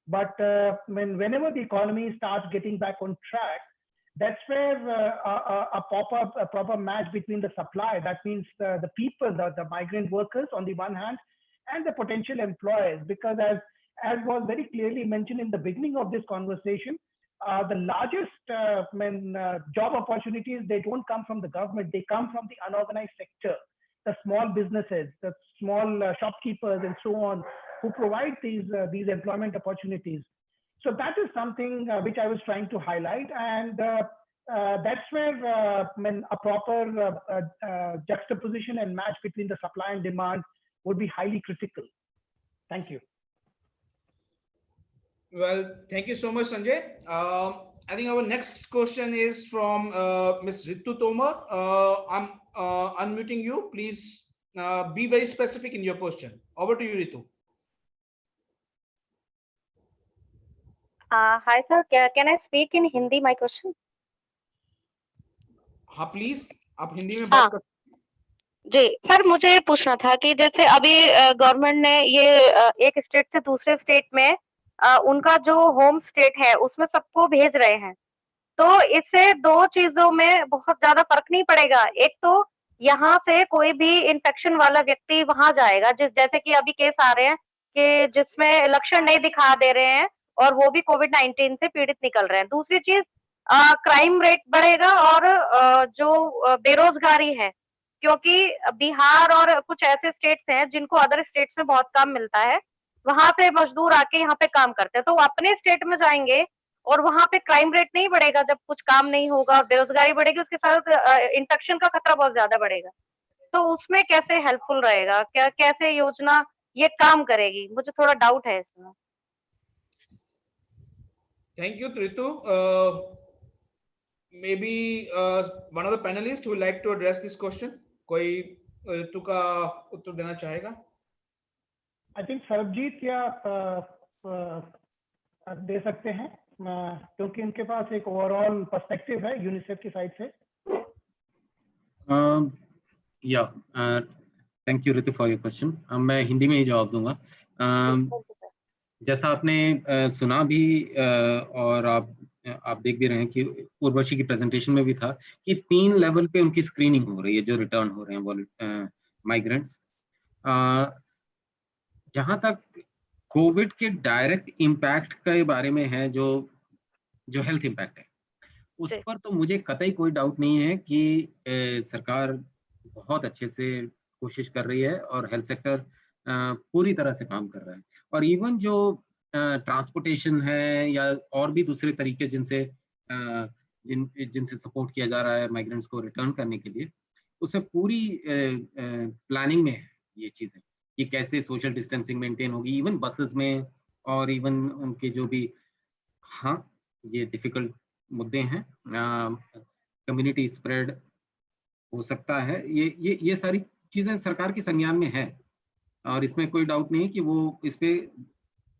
But whenever the economy starts getting back on track, that's where a proper match between the supply, that means the people, the migrant workers on the one hand, and the potential employers, because as was very clearly mentioned in the beginning of this conversation, the largest job opportunities, they don't come from the government, they come from the unorganized sector, the small businesses, the small shopkeepers and so on, who provide these employment opportunities. So that is something which I was trying to highlight, and that's where a proper juxtaposition and match between the supply and demand would be highly critical. Thank you. Well, thank you so much, Sanjay. I think our next question is from Ms. Ritu Tomar. I'm unmuting you. Please be very specific in your question. Over to you, Ritu. Hi sir, can I speak in Hindi my question? हाँ please आप हिंदी में बात कर। जी sir, मुझे ये पूछना था कि जैसे अभी गवर्नमेंट ने ये एक स्टेट से दूसरे स्टेट में उनका जो होम स्टेट है उसमें सबको भेज रहे हैं, तो इससे दो चीजों में बहुत ज्यादा फर्क नहीं पड़ेगा। एक तो यहाँ से कोई भी इन्फेक्शन वाला व्यक्ति वहां जाएगा, जैसे कि अभी केस आ रहे हैं कि जिसमें लक्षण नहीं दिखा दे रहे हैं और वो भी कोविड-19 से पीड़ित निकल रहे हैं। दूसरी चीज क्राइम रेट बढ़ेगा और जो बेरोजगारी है, क्योंकि बिहार और कुछ ऐसे स्टेट्स हैं जिनको अदर स्टेट्स में बहुत काम मिलता है, वहां से मजदूर आके यहाँ पे काम करते हैं, तो वो अपने स्टेट में जाएंगे और वहां पे क्राइम रेट नहीं बढ़ेगा जब कुछ काम नहीं होगा, बेरोजगारी बढ़ेगी, उसके साथ इन्फेक्शन का खतरा बहुत ज्यादा बढ़ेगा। तो उसमें कैसे हेल्पफुल रहेगा, कैसे योजना ये काम करेगी, मुझे थोड़ा डाउट है इसमें। Thank you, Ritu. Maybe one of the panelists would like to address this question. कोई ऋतु का उत्तर देना चाहेगा? I think Sarabjit या दे सकते हैं, क्योंकि उनके पास एक ओवरऑल पर्सपेक्टिव है यूनिसेफ की साइड से। Thank you Ritu for your question. मैं हिंदी में ही जवाब दूंगा। जैसा आपने सुना भी और आप आप देख भी रहे हैं कि उर्वशी की प्रेजेंटेशन में भी था कि 3 लेवल पे उनकी स्क्रीनिंग हो रही है जो रिटर्न हो रहे हैं माइग्रेंट्स। जहां तक कोविड के डायरेक्ट इम्पैक्ट के बारे में है, जो हेल्थ इम्पैक्ट है, उस पर तो मुझे कतई कोई डाउट नहीं है कि सरकार बहुत अच्छे से कोशिश कर रही है और हेल्थ सेक्टर पूरी तरह से काम कर रहा है। और इवन जो ट्रांसपोर्टेशन है या और भी दूसरे तरीके जिनसे सपोर्ट किया जा रहा है माइग्रेंट्स को रिटर्न करने के लिए, उससे पूरी प्लानिंग में है ये चीजें कि कैसे सोशल डिस्टेंसिंग मेंटेन होगी इवन बसेस में, और इवन उनके जो भी, हाँ ये डिफिकल्ट मुद्दे हैं, कम्युनिटी स्प्रेड हो सकता है, ये सारी चीजें सरकार के संज्ञान में है और इसमें कोई डाउट नहीं कि वो इस पे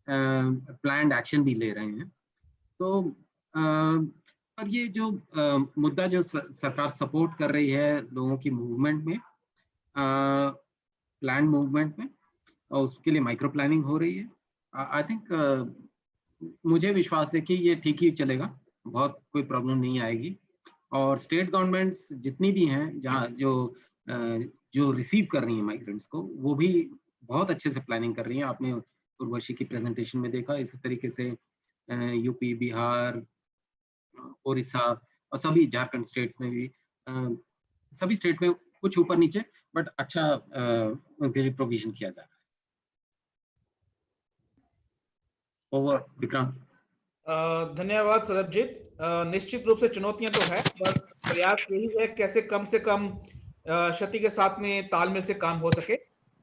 प्लान्ड एक्शन भी ले रहे हैं। तो पर ये जो मुद्दा जो सरकार सपोर्ट कर रही है लोगों की मूवमेंट में, प्लान मूवमेंट में, और उसके लिए माइक्रो प्लानिंग हो रही है, आई थिंक मुझे विश्वास है कि ये ठीक ही चलेगा, बहुत कोई प्रॉब्लम नहीं आएगी। और स्टेट गवर्नमेंट्स जितनी भी हैं जहाँ जो रिसीव कर रही हैं माइग्रेंट्स को, वो भी बहुत अच्छे से प्लानिंग कर रही हैं। आपने उर्वशी की प्रेजेंटेशन में देखा, इसी तरीके से यूपी, बिहार, उड़ीसा और सभी झारखंड स्टेट्स में भी, सभी स्टेट में कुछ ऊपर नीचे, बट अच्छा उनके लिए प्रोविजन किया जा रहा है। ओवर विक्रांत। धन्यवाद सरबजीत। निश्चित रूप से चुनौतियां तो है, बस प्रयास यही है कैसे कम से कम क्षति के साथ में तालमेल से काम हो सके।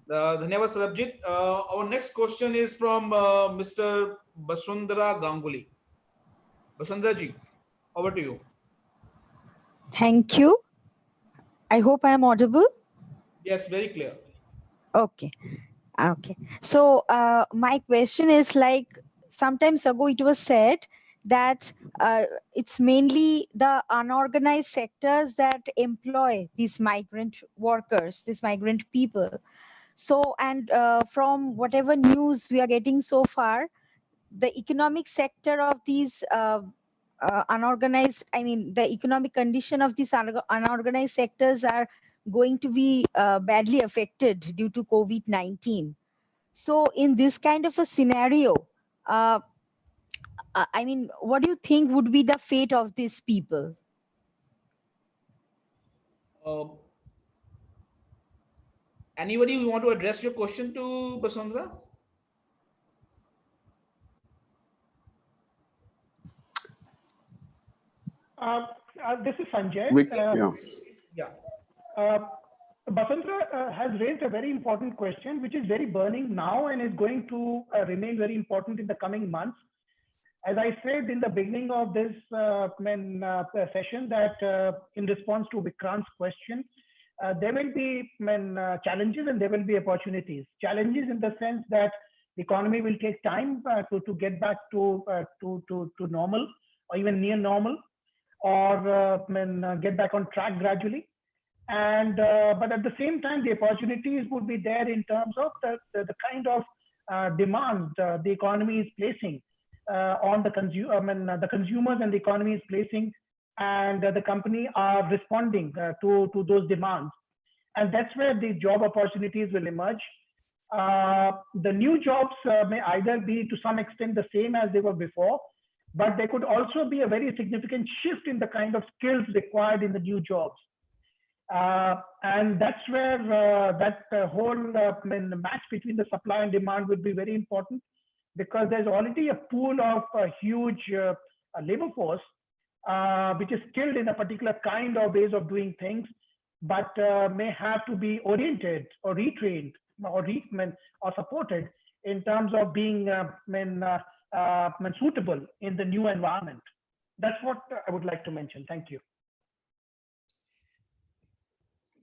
धन्यवाद Sarabjit. Our next question is from Mr. Basundhara Ganguly. Basundhara ji, over to you. Thank you. I hope I am audible. Yes, very clear. Okay. So my question is, like, sometimes ago it was said that it's mainly the unorganized sectors that employ these migrant workers, these migrant people. So, and from whatever news we are getting so far, the economic sector of these unorganized, the economic condition of these unorganized sectors are going to be badly affected due to COVID-19. So in this kind of a scenario, what do you think would be the fate of these people? Anybody who want to address your question to Basundhara? This is Sanjay. Basundhara has raised a very important question, which is very burning now and is going to remain very important in the coming months. As I said in the beginning of this session, that in response to Vikrant's question, there will be challenges and there will be opportunities. Challenges in the sense that the economy will take time to get back to normal or even near normal, or get back on track gradually. And but at the same time, the opportunities would be there in terms of the kind of demand the economy is placing on the the consumers and the economy is placing, and the company are responding to those demands, and that's where the job opportunities will emerge. The new jobs may either be to some extent the same as they were before, but there could also be a very significant shift in the kind of skills required in the new jobs. And that's where that whole match between the supply and demand would be very important, because there's already a pool of a huge labor force which is skilled in a particular kind of ways of doing things, but may have to be oriented or retrained or supported in terms of being suitable in the new environment. That's what I would like to mention. Thank you.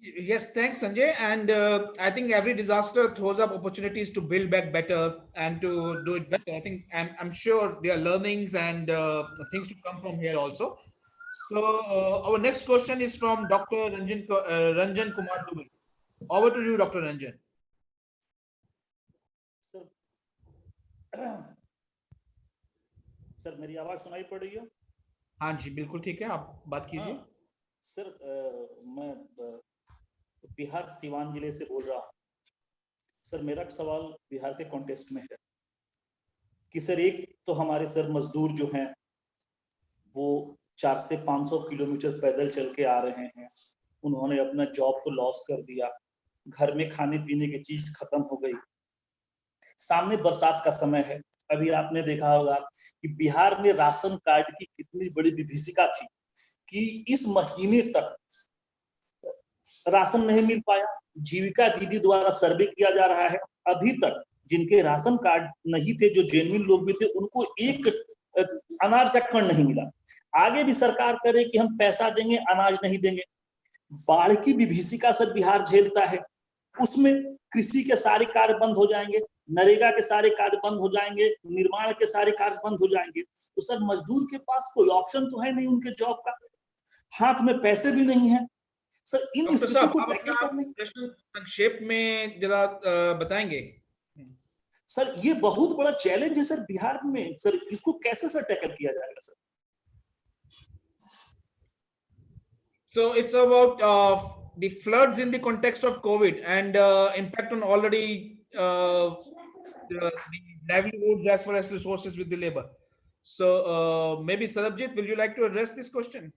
Yes, thanks, Sanjay. And I think every disaster throws up opportunities to build back better and to do it better. I think I'm sure there are learnings and things to come from here also. So our next question is from Dr. Ranjan Kumar Dubey. Over to you, Dr. Ranjan. Sir मेरी आवाज सुनाई पड़ रही है? हाँ जी, बिल्कुल ठीक है, आप बात कीजिए। सर, मैं बिहार सीवान जिले से बोल रहा हूँ। सर, मेरा सवाल बिहार के कॉन्टेक्स्ट में है कि सर, एक तो हमारे सर मजदूर जो हैं वो 400 से 500 किलोमीटर पैदल चल के आ रहे हैं। उन्होंने अपना जॉब तो लॉस कर दिया, घर में खाने पीने की चीज खत्म हो गई। सामने बरसात का समय है। अभी आपने देखा होगा कि बिहार में राशन कार्ड की कितनी बड़ी विभीषिका थी कि इस महीने तक राशन नहीं मिल पाया। जीविका दीदी द्वारा सर्वे किया जा रहा है, अभी तक जिनके राशन कार्ड नहीं थे, जो जेन्युइन लोग भी थे, उनको एक अनाज का कण नहीं मिला। आगे भी सरकार करे कि हम पैसा देंगे, अनाज नहीं देंगे। बाढ़ की विभीषिका सर बिहार झेलता है, उसमें कृषि के सारे कार्य बंद हो जाएंगे, नरेगा के सारे कार्य बंद हो जाएंगे, निर्माण के सारे कार्य बंद हो जाएंगे। तो सर मजदूर के पास कोई ऑप्शन तो है नहीं उनके जॉब का, हाथ में पैसे भी नहीं है। सर इन स्थितियों को टैकल करने प्रश्न संक्षेप में जरा बताएंगे। सर ये बहुत बड़ा चैलेंज है सर बिहार में। सर इसको कैसे सर टैकल किया जाएगा sir? So it's about the floods in the context of COVID and impact on already the livelihoods as well as resources with the labor. So maybe Sarabjit, will you like to address this question?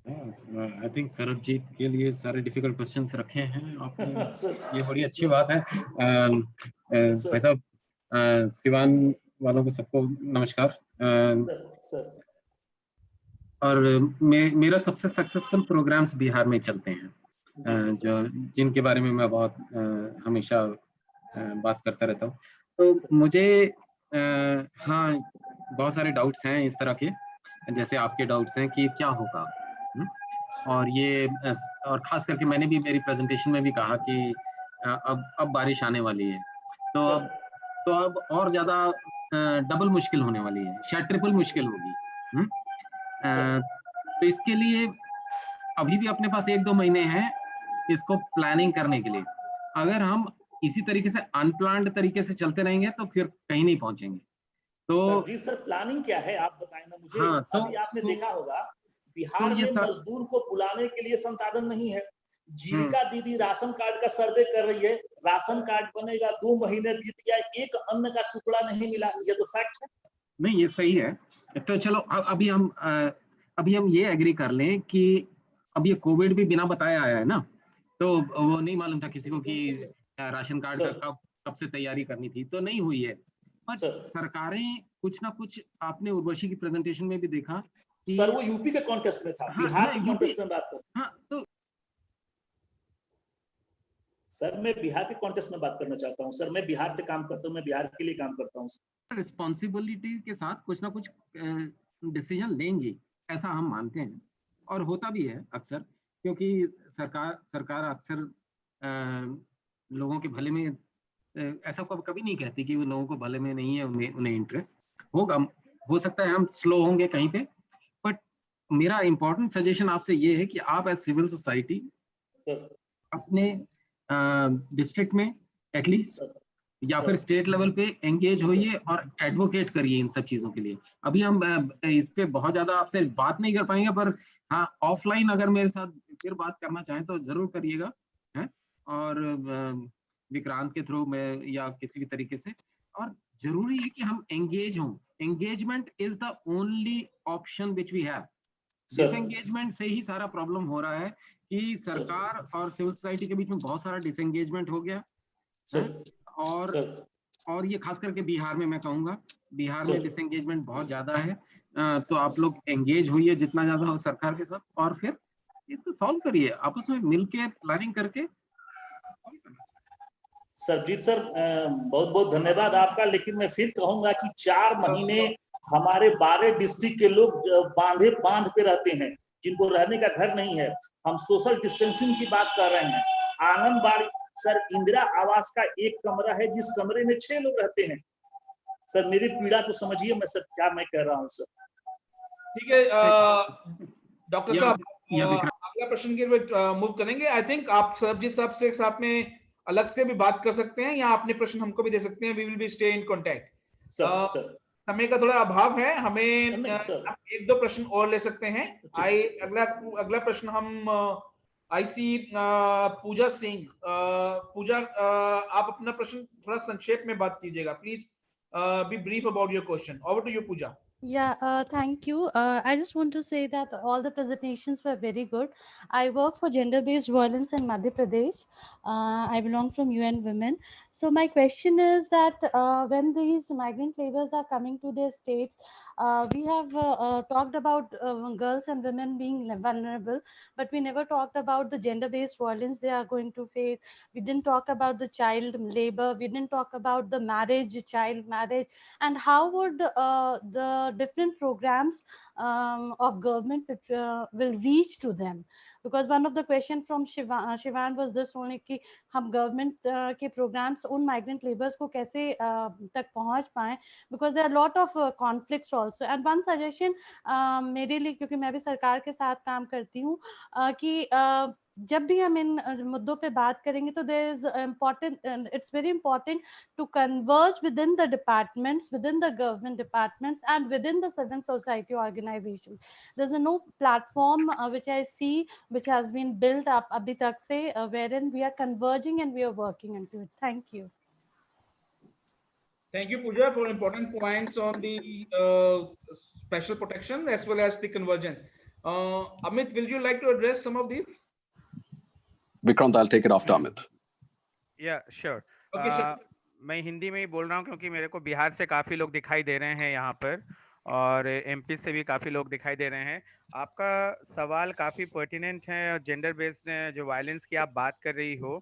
I think Sarabjit के लिए सारे difficult questions रखे हैं आपने। ये बड़ी अच्छी बात है। भाई साहब, सिवान वालों को सबको नमस्कार। और मेरा सबसे सक्सेसफुल प्रोग्राम्स बिहार में चलते हैं, जो जिनके बारे में मैं बहुत हमेशा बात करता रहता हूँ। तो मुझे हाँ बहुत सारे डाउट्स हैं इस तरह के, जैसे आपके डाउट्स हैं कि क्या होगा। और ये और खास करके मैंने भी मेरी प्रेजेंटेशन में भी कहा कि अब बारिश आने वाली है, तो अब और ज्यादा डबल मुश्किल होने वाली है, शायद ट्रिपल मुश्किल होगी। तो इसके लिए अभी भी अपने पास 1-2 महीने हैं इसको प्लानिंग करने के लिए। अगर हम इसी तरीके से अनप्लान्ड तरीके से चलते रहेंगे तो फिर कहीं नहीं पहुंचेंगे। तो सर प्लानिंग क्या है आप बताएं ना मुझे। हाँ, अभी आपने देखा होगा बिहार में मजदूर को बुलाने के लिए संसाधन नहीं है। जीविका दीदी राशन कार्ड का सर्वे कर रही है, राशन कार्ड बनेगा, 2 महीने बीत गया, एक अन्न का टुकड़ा नहीं मिला। ये तो फैक्ट है। नहीं, ये सही है। तो चलो अभी हम ये एग्री कर लें कि अब ये कोविड भी बिना बताया आया है ना, तो वो नहीं मालूम था किसी को कि राशन कार्ड का कब से तैयारी करनी थी, तो नहीं हुई है। पर सरकारें कुछ ना कुछ, आपने उर्वशी की प्रेजेंटेशन में भी देखा सर वो यूपी के कॉन्टेस्ट में था। हाँ, बिहार के कॉन्टेस्ट में बात कर। हाँ, तो सर मैं बिहार के कॉन्टेस्ट में बात करना चाहता हूँ। सर मैं बिहार से काम करता हूँ, मैं बिहार के लिए काम करता हूँ। रिस्पॉन्सिबिलिटी के साथ कुछ ना कुछ डिसीजन लेंगे, ऐसा हम मानते हैं और होता भी है अक्सर, क्योंकि सरकार अक्सर लोगों के भले में ऐसा कभी नहीं कहती कि वो लोगों को भले में नहीं है, उन्हें इंटरेस्ट होगा। हो सकता है हम स्लो होंगे कहीं पे, बट मेरा इंपॉर्टेंट सजेशन आपसे ये है कि आप एज सिविल सोसाइटी अपने डिस्ट्रिक्ट में एटलीस्ट या फिर स्टेट लेवल पे एंगेज होइए और एडवोकेट करिए इन सब चीजों के लिए। अभी हम इस पे बहुत ज्यादा आपसे बात नहीं कर पाएंगे, पर हाँ ऑफलाइन अगर मेरे साथ फिर बात करना चाहें तो जरूर करिएगा, है, और विक्रांत के थ्रू में या किसी भी तरीके से। और जरूरी है कि हम एंगेज हों। Engagement is the only option which we have. Disengagement से ही सारा प्रॉब्लम हो रहा है कि सरकार और सिविल सोसाइटी के बीच में बहुत सारा डिसएंगेजमेंट हो गया है? और ये खास करके बिहार में मैं कहूँगा, बिहार में डिसएंगेजमेंट बहुत ज्यादा है। तो आप लोग एंगेज होइए जितना ज्यादा हो सरकार के साथ, और फिर इसको सॉल्व करिए आपस में मिलके, प्लानिंग करके। सरजीत सर बहुत बहुत धन्यवाद आपका। लेकिन मैं फिर कहूंगा कि 4 महीने हमारे 12 डिस्ट्रिक्ट के लोग बांध पे रहते हैं, जिनको रहने का घर नहीं है। हम सोशल डिस्टेंसिंग की बात कर रहे हैं। आंगनबाड़ी सर, इंदिरा आवास का एक कमरा है जिस कमरे में 6 लोग रहते हैं। सर मेरी पीड़ा को समझिए, मैं सर क्या मैं कह रहा हूँ सर। ठीक है डॉक्टर साहब, अगला प्रश्न के लिए मूव करेंगे। आई थिंक आप सरबजीत साहब से साथ में अलग से भी बात कर सकते हैं या अपने प्रश्न हमको भी दे सकते हैं। We will be stay in contact. समय का थोड़ा अभाव है, हमें नहीं सर, आप एक दो प्रश्न और ले सकते हैं। अगला प्रश्न हम आई सी पूजा सिंह। पूजा, आप अपना प्रश्न थोड़ा संक्षेप में बात कीजिएगा please. Be brief about your question. Over to you Pooja. Yeah, thank you. I just want to say that all the presentations were very good. I work for gender-based violence in Madhya Pradesh. I belong from UN Women. So my question is that when these migrant laborers are coming to their states, we have talked about girls and women being vulnerable, but we never talked about the gender-based violence they are going to face. We didn't talk about the child labor. We didn't talk about the marriage, child marriage, and how would the different programs of government which will reach to them. Because one of the question from Shivan was this only कि हम government के programs उन migrant laborers को कैसे तक पहुंच पाएं, because there are a lot of conflicts also. And one suggestion मेरे लिए, क्योंकि मैं भी सरकार के साथ काम करती हूँ, कि जब भी हम इन मुद्दों पे बात करेंगे तो there is important, it's very important to converge within the departments, within the government departments, and within the civil society organizations. There's no platform which I see which has been built up abhi tak se, wherein we are converging and we are working into it. Thank you. Thank you, Pooja, for important points on the special protection as well as the convergence. Amit, will you like to address some of these? Vikrant, I'll take it after Amit. Yeah, sure. Okay, sure. मैं हिंदी में ही बोल रहा हूँ क्योंकि मेरे को बिहार से काफ़ी लोग दिखाई दे रहे हैं यहाँ पर, और एमपी से भी काफ़ी लोग दिखाई दे रहे हैं। आपका सवाल काफ़ी पर्टिनेंट है, और जेंडर बेस्ड जो वायलेंस की आप बात कर रही हो,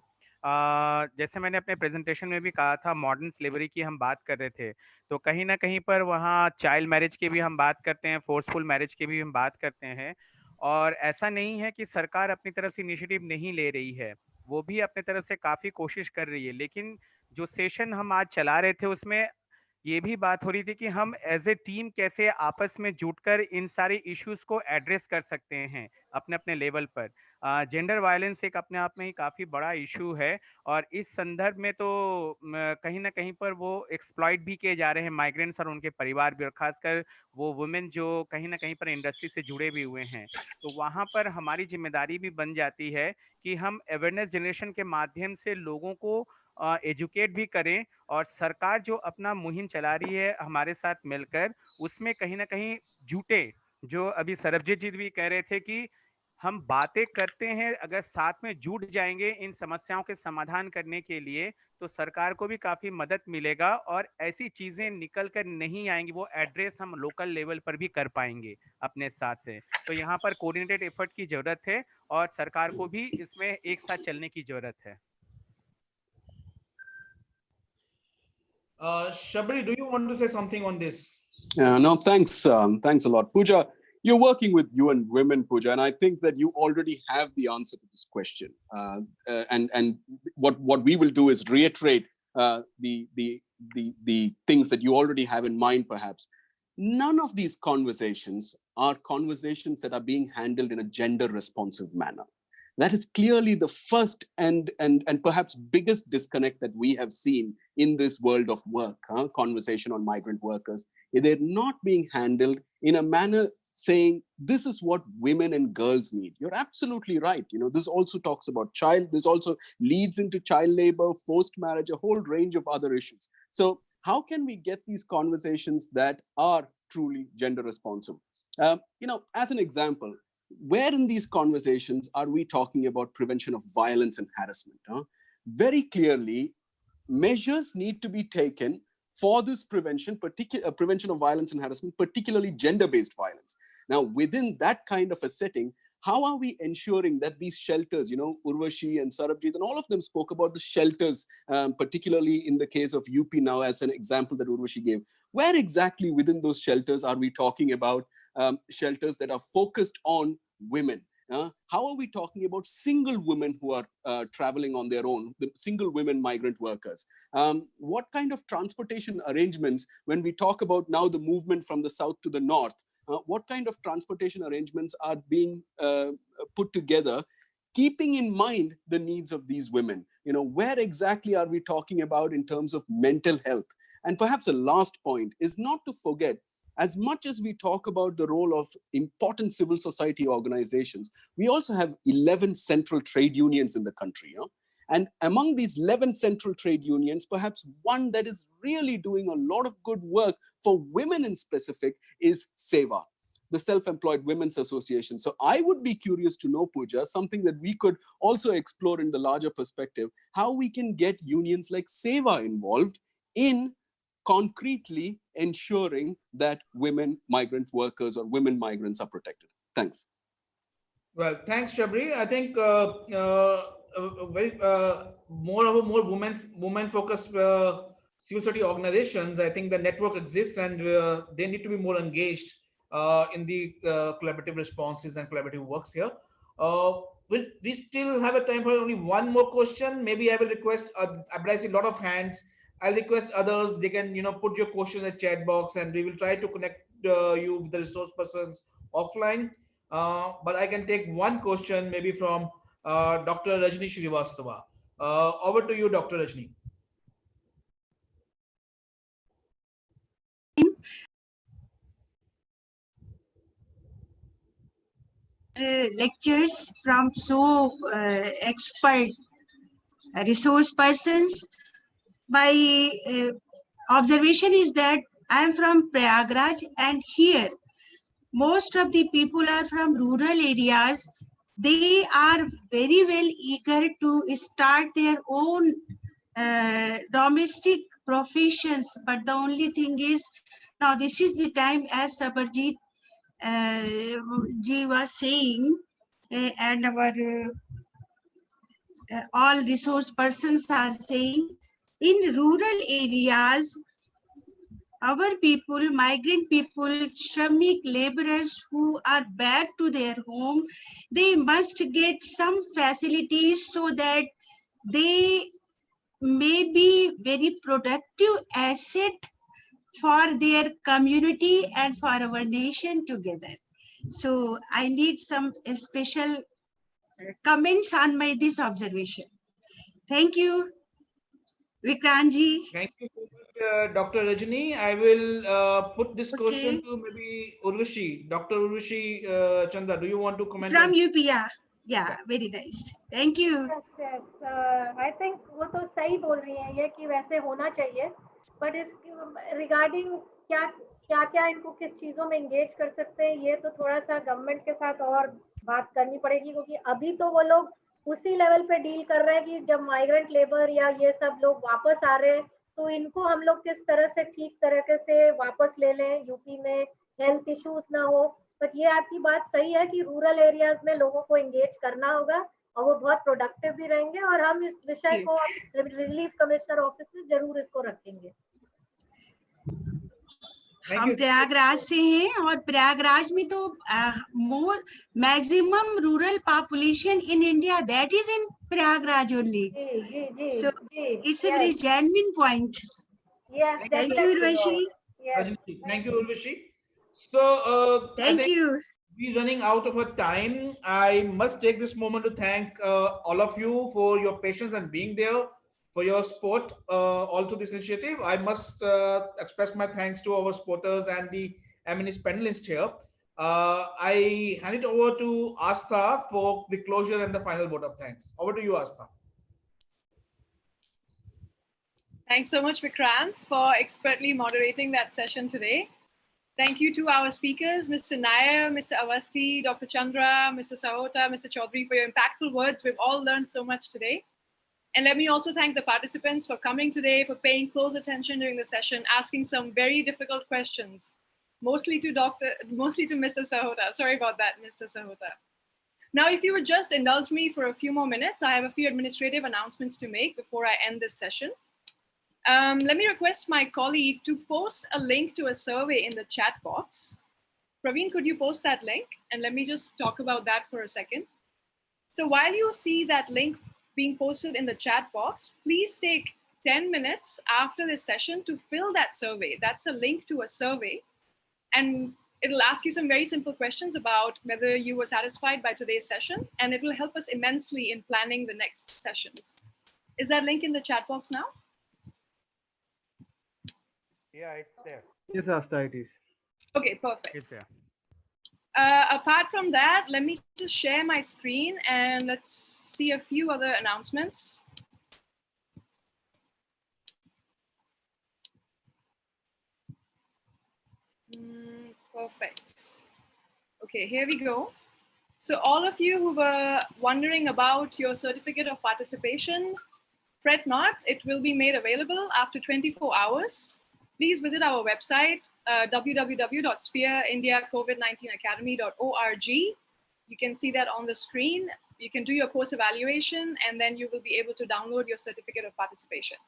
जैसे मैंने अपने प्रेजेंटेशन में भी कहा था, मॉडर्न स्लेवरी की हम बात कर रहे थे, तो कहीं ना कहीं पर वहाँ चाइल्ड मैरिज की भी हम बात करते हैं, फोर्सफुल मैरिज की भी हम बात करते हैं। और ऐसा नहीं है कि सरकार अपनी तरफ से इनिशिएटिव नहीं ले रही है, वो भी अपने तरफ से काफ़ी कोशिश कर रही है। लेकिन जो सेशन हम आज चला रहे थे उसमें ये भी बात हो रही थी कि हम एज ए टीम कैसे आपस में जुटकर इन सारे इश्यूज को एड्रेस कर सकते हैं अपने अपने लेवल पर। जेंडर वायलेंस एक अपने आप में ही काफ़ी बड़ा इशू है, और इस संदर्भ में तो कहीं ना कहीं पर वो एक्सप्लॉइट भी किए जा रहे हैं माइग्रेंट्स और उनके परिवार भी, और खासकर वो वुमेन जो कहीं ना कहीं पर इंडस्ट्री से जुड़े भी हुए हैं। तो वहाँ पर हमारी जिम्मेदारी भी बन जाती है कि हम अवेयरनेस जनरेशन के माध्यम से लोगों को एजुकेट भी करें, और सरकार जो अपना मुहिम चला रही है हमारे साथ मिलकर, उसमें कहीं ना कहीं जुटे। जो अभी सरबजीत जी भी कह रहे थे कि हम बातें करते हैं, अगर साथ में जुट जाएंगे इन समस्याओं के समाधान करने के लिए, तो सरकार को भी काफ़ी मदद मिलेगा, और ऐसी चीज़ें निकल कर नहीं आएंगी, वो एड्रेस हम लोकल लेवल पर भी कर पाएंगे अपने साथ है। तो यहाँ पर कोऑर्डिनेटेड एफर्ट की ज़रूरत है, और सरकार को भी इसमें एक साथ चलने की ज़रूरत है। Shabri, do you want to say something on this? No, thanks. Thanks a lot. Pooja, you're working with UN Women, Pooja, and I think that you already have the answer to this question. And what we will do is reiterate the things that you already have in mind, perhaps. None of these conversations are conversations that are being handled in a gender responsive manner. That is clearly the first and perhaps biggest disconnect that we have seen in this world of work, conversation on migrant workers. They're not being handled in a manner saying, this is what women and girls need. You're absolutely right. You know, this also talks about this also leads into child labor, forced marriage, a whole range of other issues. So how can we get these conversations that are truly gender responsive? You know, as an example, where in these conversations are we talking about prevention of violence and harassment? Very clearly, measures need to be taken for this prevention, prevention of violence and harassment, particularly gender-based violence. Now, within that kind of a setting, how are we ensuring that these shelters, you know, Urvashi and Sarabjit and all of them spoke about the shelters, particularly in the case of UP now as an example that Urvashi gave. Where exactly within those shelters are we talking about shelters that are focused on women? How are we talking about single women who are traveling on their own, the single women migrant workers? What kind of transportation arrangements, when we talk about now the movement from the south to the north, what kind of transportation arrangements are being put together, keeping in mind the needs of these women? You know, where exactly are we talking about in terms of mental health? And perhaps a last point is not to forget, as much as we talk about the role of important civil society organizations, we also have 11 central trade unions in the country. And among these 11 central trade unions, perhaps one that is really doing a lot of good work for women in specific is SEWA, the Self-Employed Women's Association. So I would be curious to know, Pooja, something that we could also explore in the larger perspective, how we can get unions like SEWA involved in concretely ensuring that women migrant workers or women migrants are protected. Thanks. Well, thanks, Shabri. I think more women-focused civil society organizations. I think the network exists, and they need to be more engaged in the collaborative responses and collaborative works here. We still have a time for only one more question. Maybe I will request. I see a lot of hands. I'll request others. They can put your question in the chat box, and we will try to connect you with the resource persons offline. But I can take one question maybe from Dr. Rajni Srivastava. Over to you, Dr. Rajni. Lectures from so expert resource persons. My observation is that I am from Prayagraj, and here most of the people are from rural areas. They are very well eager to start their own domestic professions, but the only thing is, now this is the time, as Sabarjit Ji was saying, and our all resource persons are saying, in rural areas, our people, migrant people, Shramik laborers who are back to their home, they must get some facilities so that they may be very productive asset for their community and for our nation together. So I need some special comments on this observation. Thank you, Vikrantji. Thank you so much, Dr. Rajni. I will put this question to maybe Urvashi. Dr. Urvashi Chandra, do you want to comment? From UP, yeah, very nice. Thank you. Yes. I think वो तो सही बोल रही हैं ये कि वैसे होना चाहिए, but इस regarding क्या इनको किस चीजों में engage कर सकते हैं, ये तो थोड़ा सा गवर्नमेंट के साथ और बात करनी पड़ेगी, क्योंकि अभी तो वो लोग उसी लेवल पे डील कर रहे हैं कि जब माइग्रेंट लेबर या ये सब लोग वापस आ रहे हैं तो इनको हम लोग किस तरह से ठीक तरीके से वापस ले लें, यूपी में हेल्थ इश्यूज ना हो। बट ये आपकी बात सही है कि रूरल एरियाज में लोगों को एंगेज करना होगा और वो बहुत प्रोडक्टिव भी रहेंगे, और हम इस विषय को रिलीफ कमिश्नर ऑफिस में जरूर इसको रखेंगे। हम प्रयागराज से हैं और प्रयागराज में तो more maximum rural population in India that is in Prayagraj only, so it's a very genuine point. Yes, thank you, Urvashi. Yes. Thank you, Urvashi. So thank you. We're running out of our time. I must take this moment to thank all of you for your patience and being there, for your support all to this initiative. I must express my thanks to our supporters and the eminent panelists here. I hand it over to Astha for the closure and the final vote of thanks. Over to you, Astha. Thanks so much, Vikrant, for expertly moderating that session today. Thank you to our speakers, Mr. Nair, Mr. Awasthi, Dr. Chandra, Mr. Sahota, Mr. Chaudhary, for your impactful words. We've all learned so much today. And let me also thank the participants for coming today, for paying close attention during the session, asking some very difficult questions, mostly to Mr. Sahota. Sorry about that, Mr. Sahota. Now, if you would just indulge me for a few more minutes, I have a few administrative announcements to make before I end this session. Let me request my colleague to post a link to a survey in the chat box. Praveen, could you post that link? And let me just talk about that for a second. So while you see that link being posted in the chat box, please take 10 minutes after this session to fill that survey. That's a link to a survey. And it'll ask you some very simple questions about whether you were satisfied by today's session, and it will help us immensely in planning the next sessions. Is that link in the chat box now? Yeah, it's there. Yes, Asta, it is. Okay, perfect. It's there. Apart from that, let me just share my screen and let's see a few other announcements. Perfect. Okay, here we go. So all of you who were wondering about your certificate of participation, fret not, it will be made available after 24 hours. Please visit our website, www.sphereindiacovid19academy.org. You can see that on the screen. You can do your course evaluation, and then you will be able to download your certificate of participation.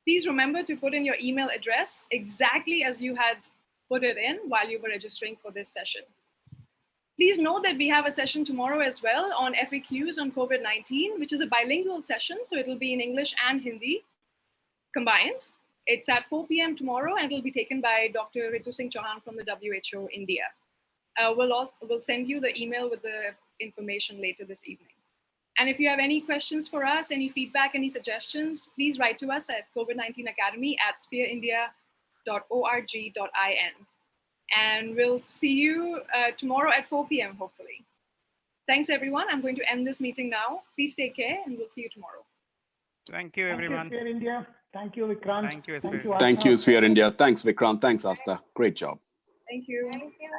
Please remember to put in your email address exactly as you had put it in while you were registering for this session. Please note that we have a session tomorrow as well on FAQs on COVID-19, which is a bilingual session. So it'll be in English and Hindi combined. It's at 4 p.m. tomorrow, and it'll be taken by Dr. Ritu Singh Chauhan from the WHO India. We'll send you the email with the information later this evening. And if you have any questions for us, any feedback, any suggestions, please write to us at covid19academy@sphereindia.org.in. And we'll see you tomorrow at 4 p.m. hopefully. Thanks everyone. I'm going to end this meeting now. Please take care, and we'll see you tomorrow. Thank you, everyone. Thank you, Sphere India. Thank you, Vikrant. Thank you, Thank you, Sphere India. Thanks, Vikrant. Thanks, Asta. Great job. Thank you. Thank you.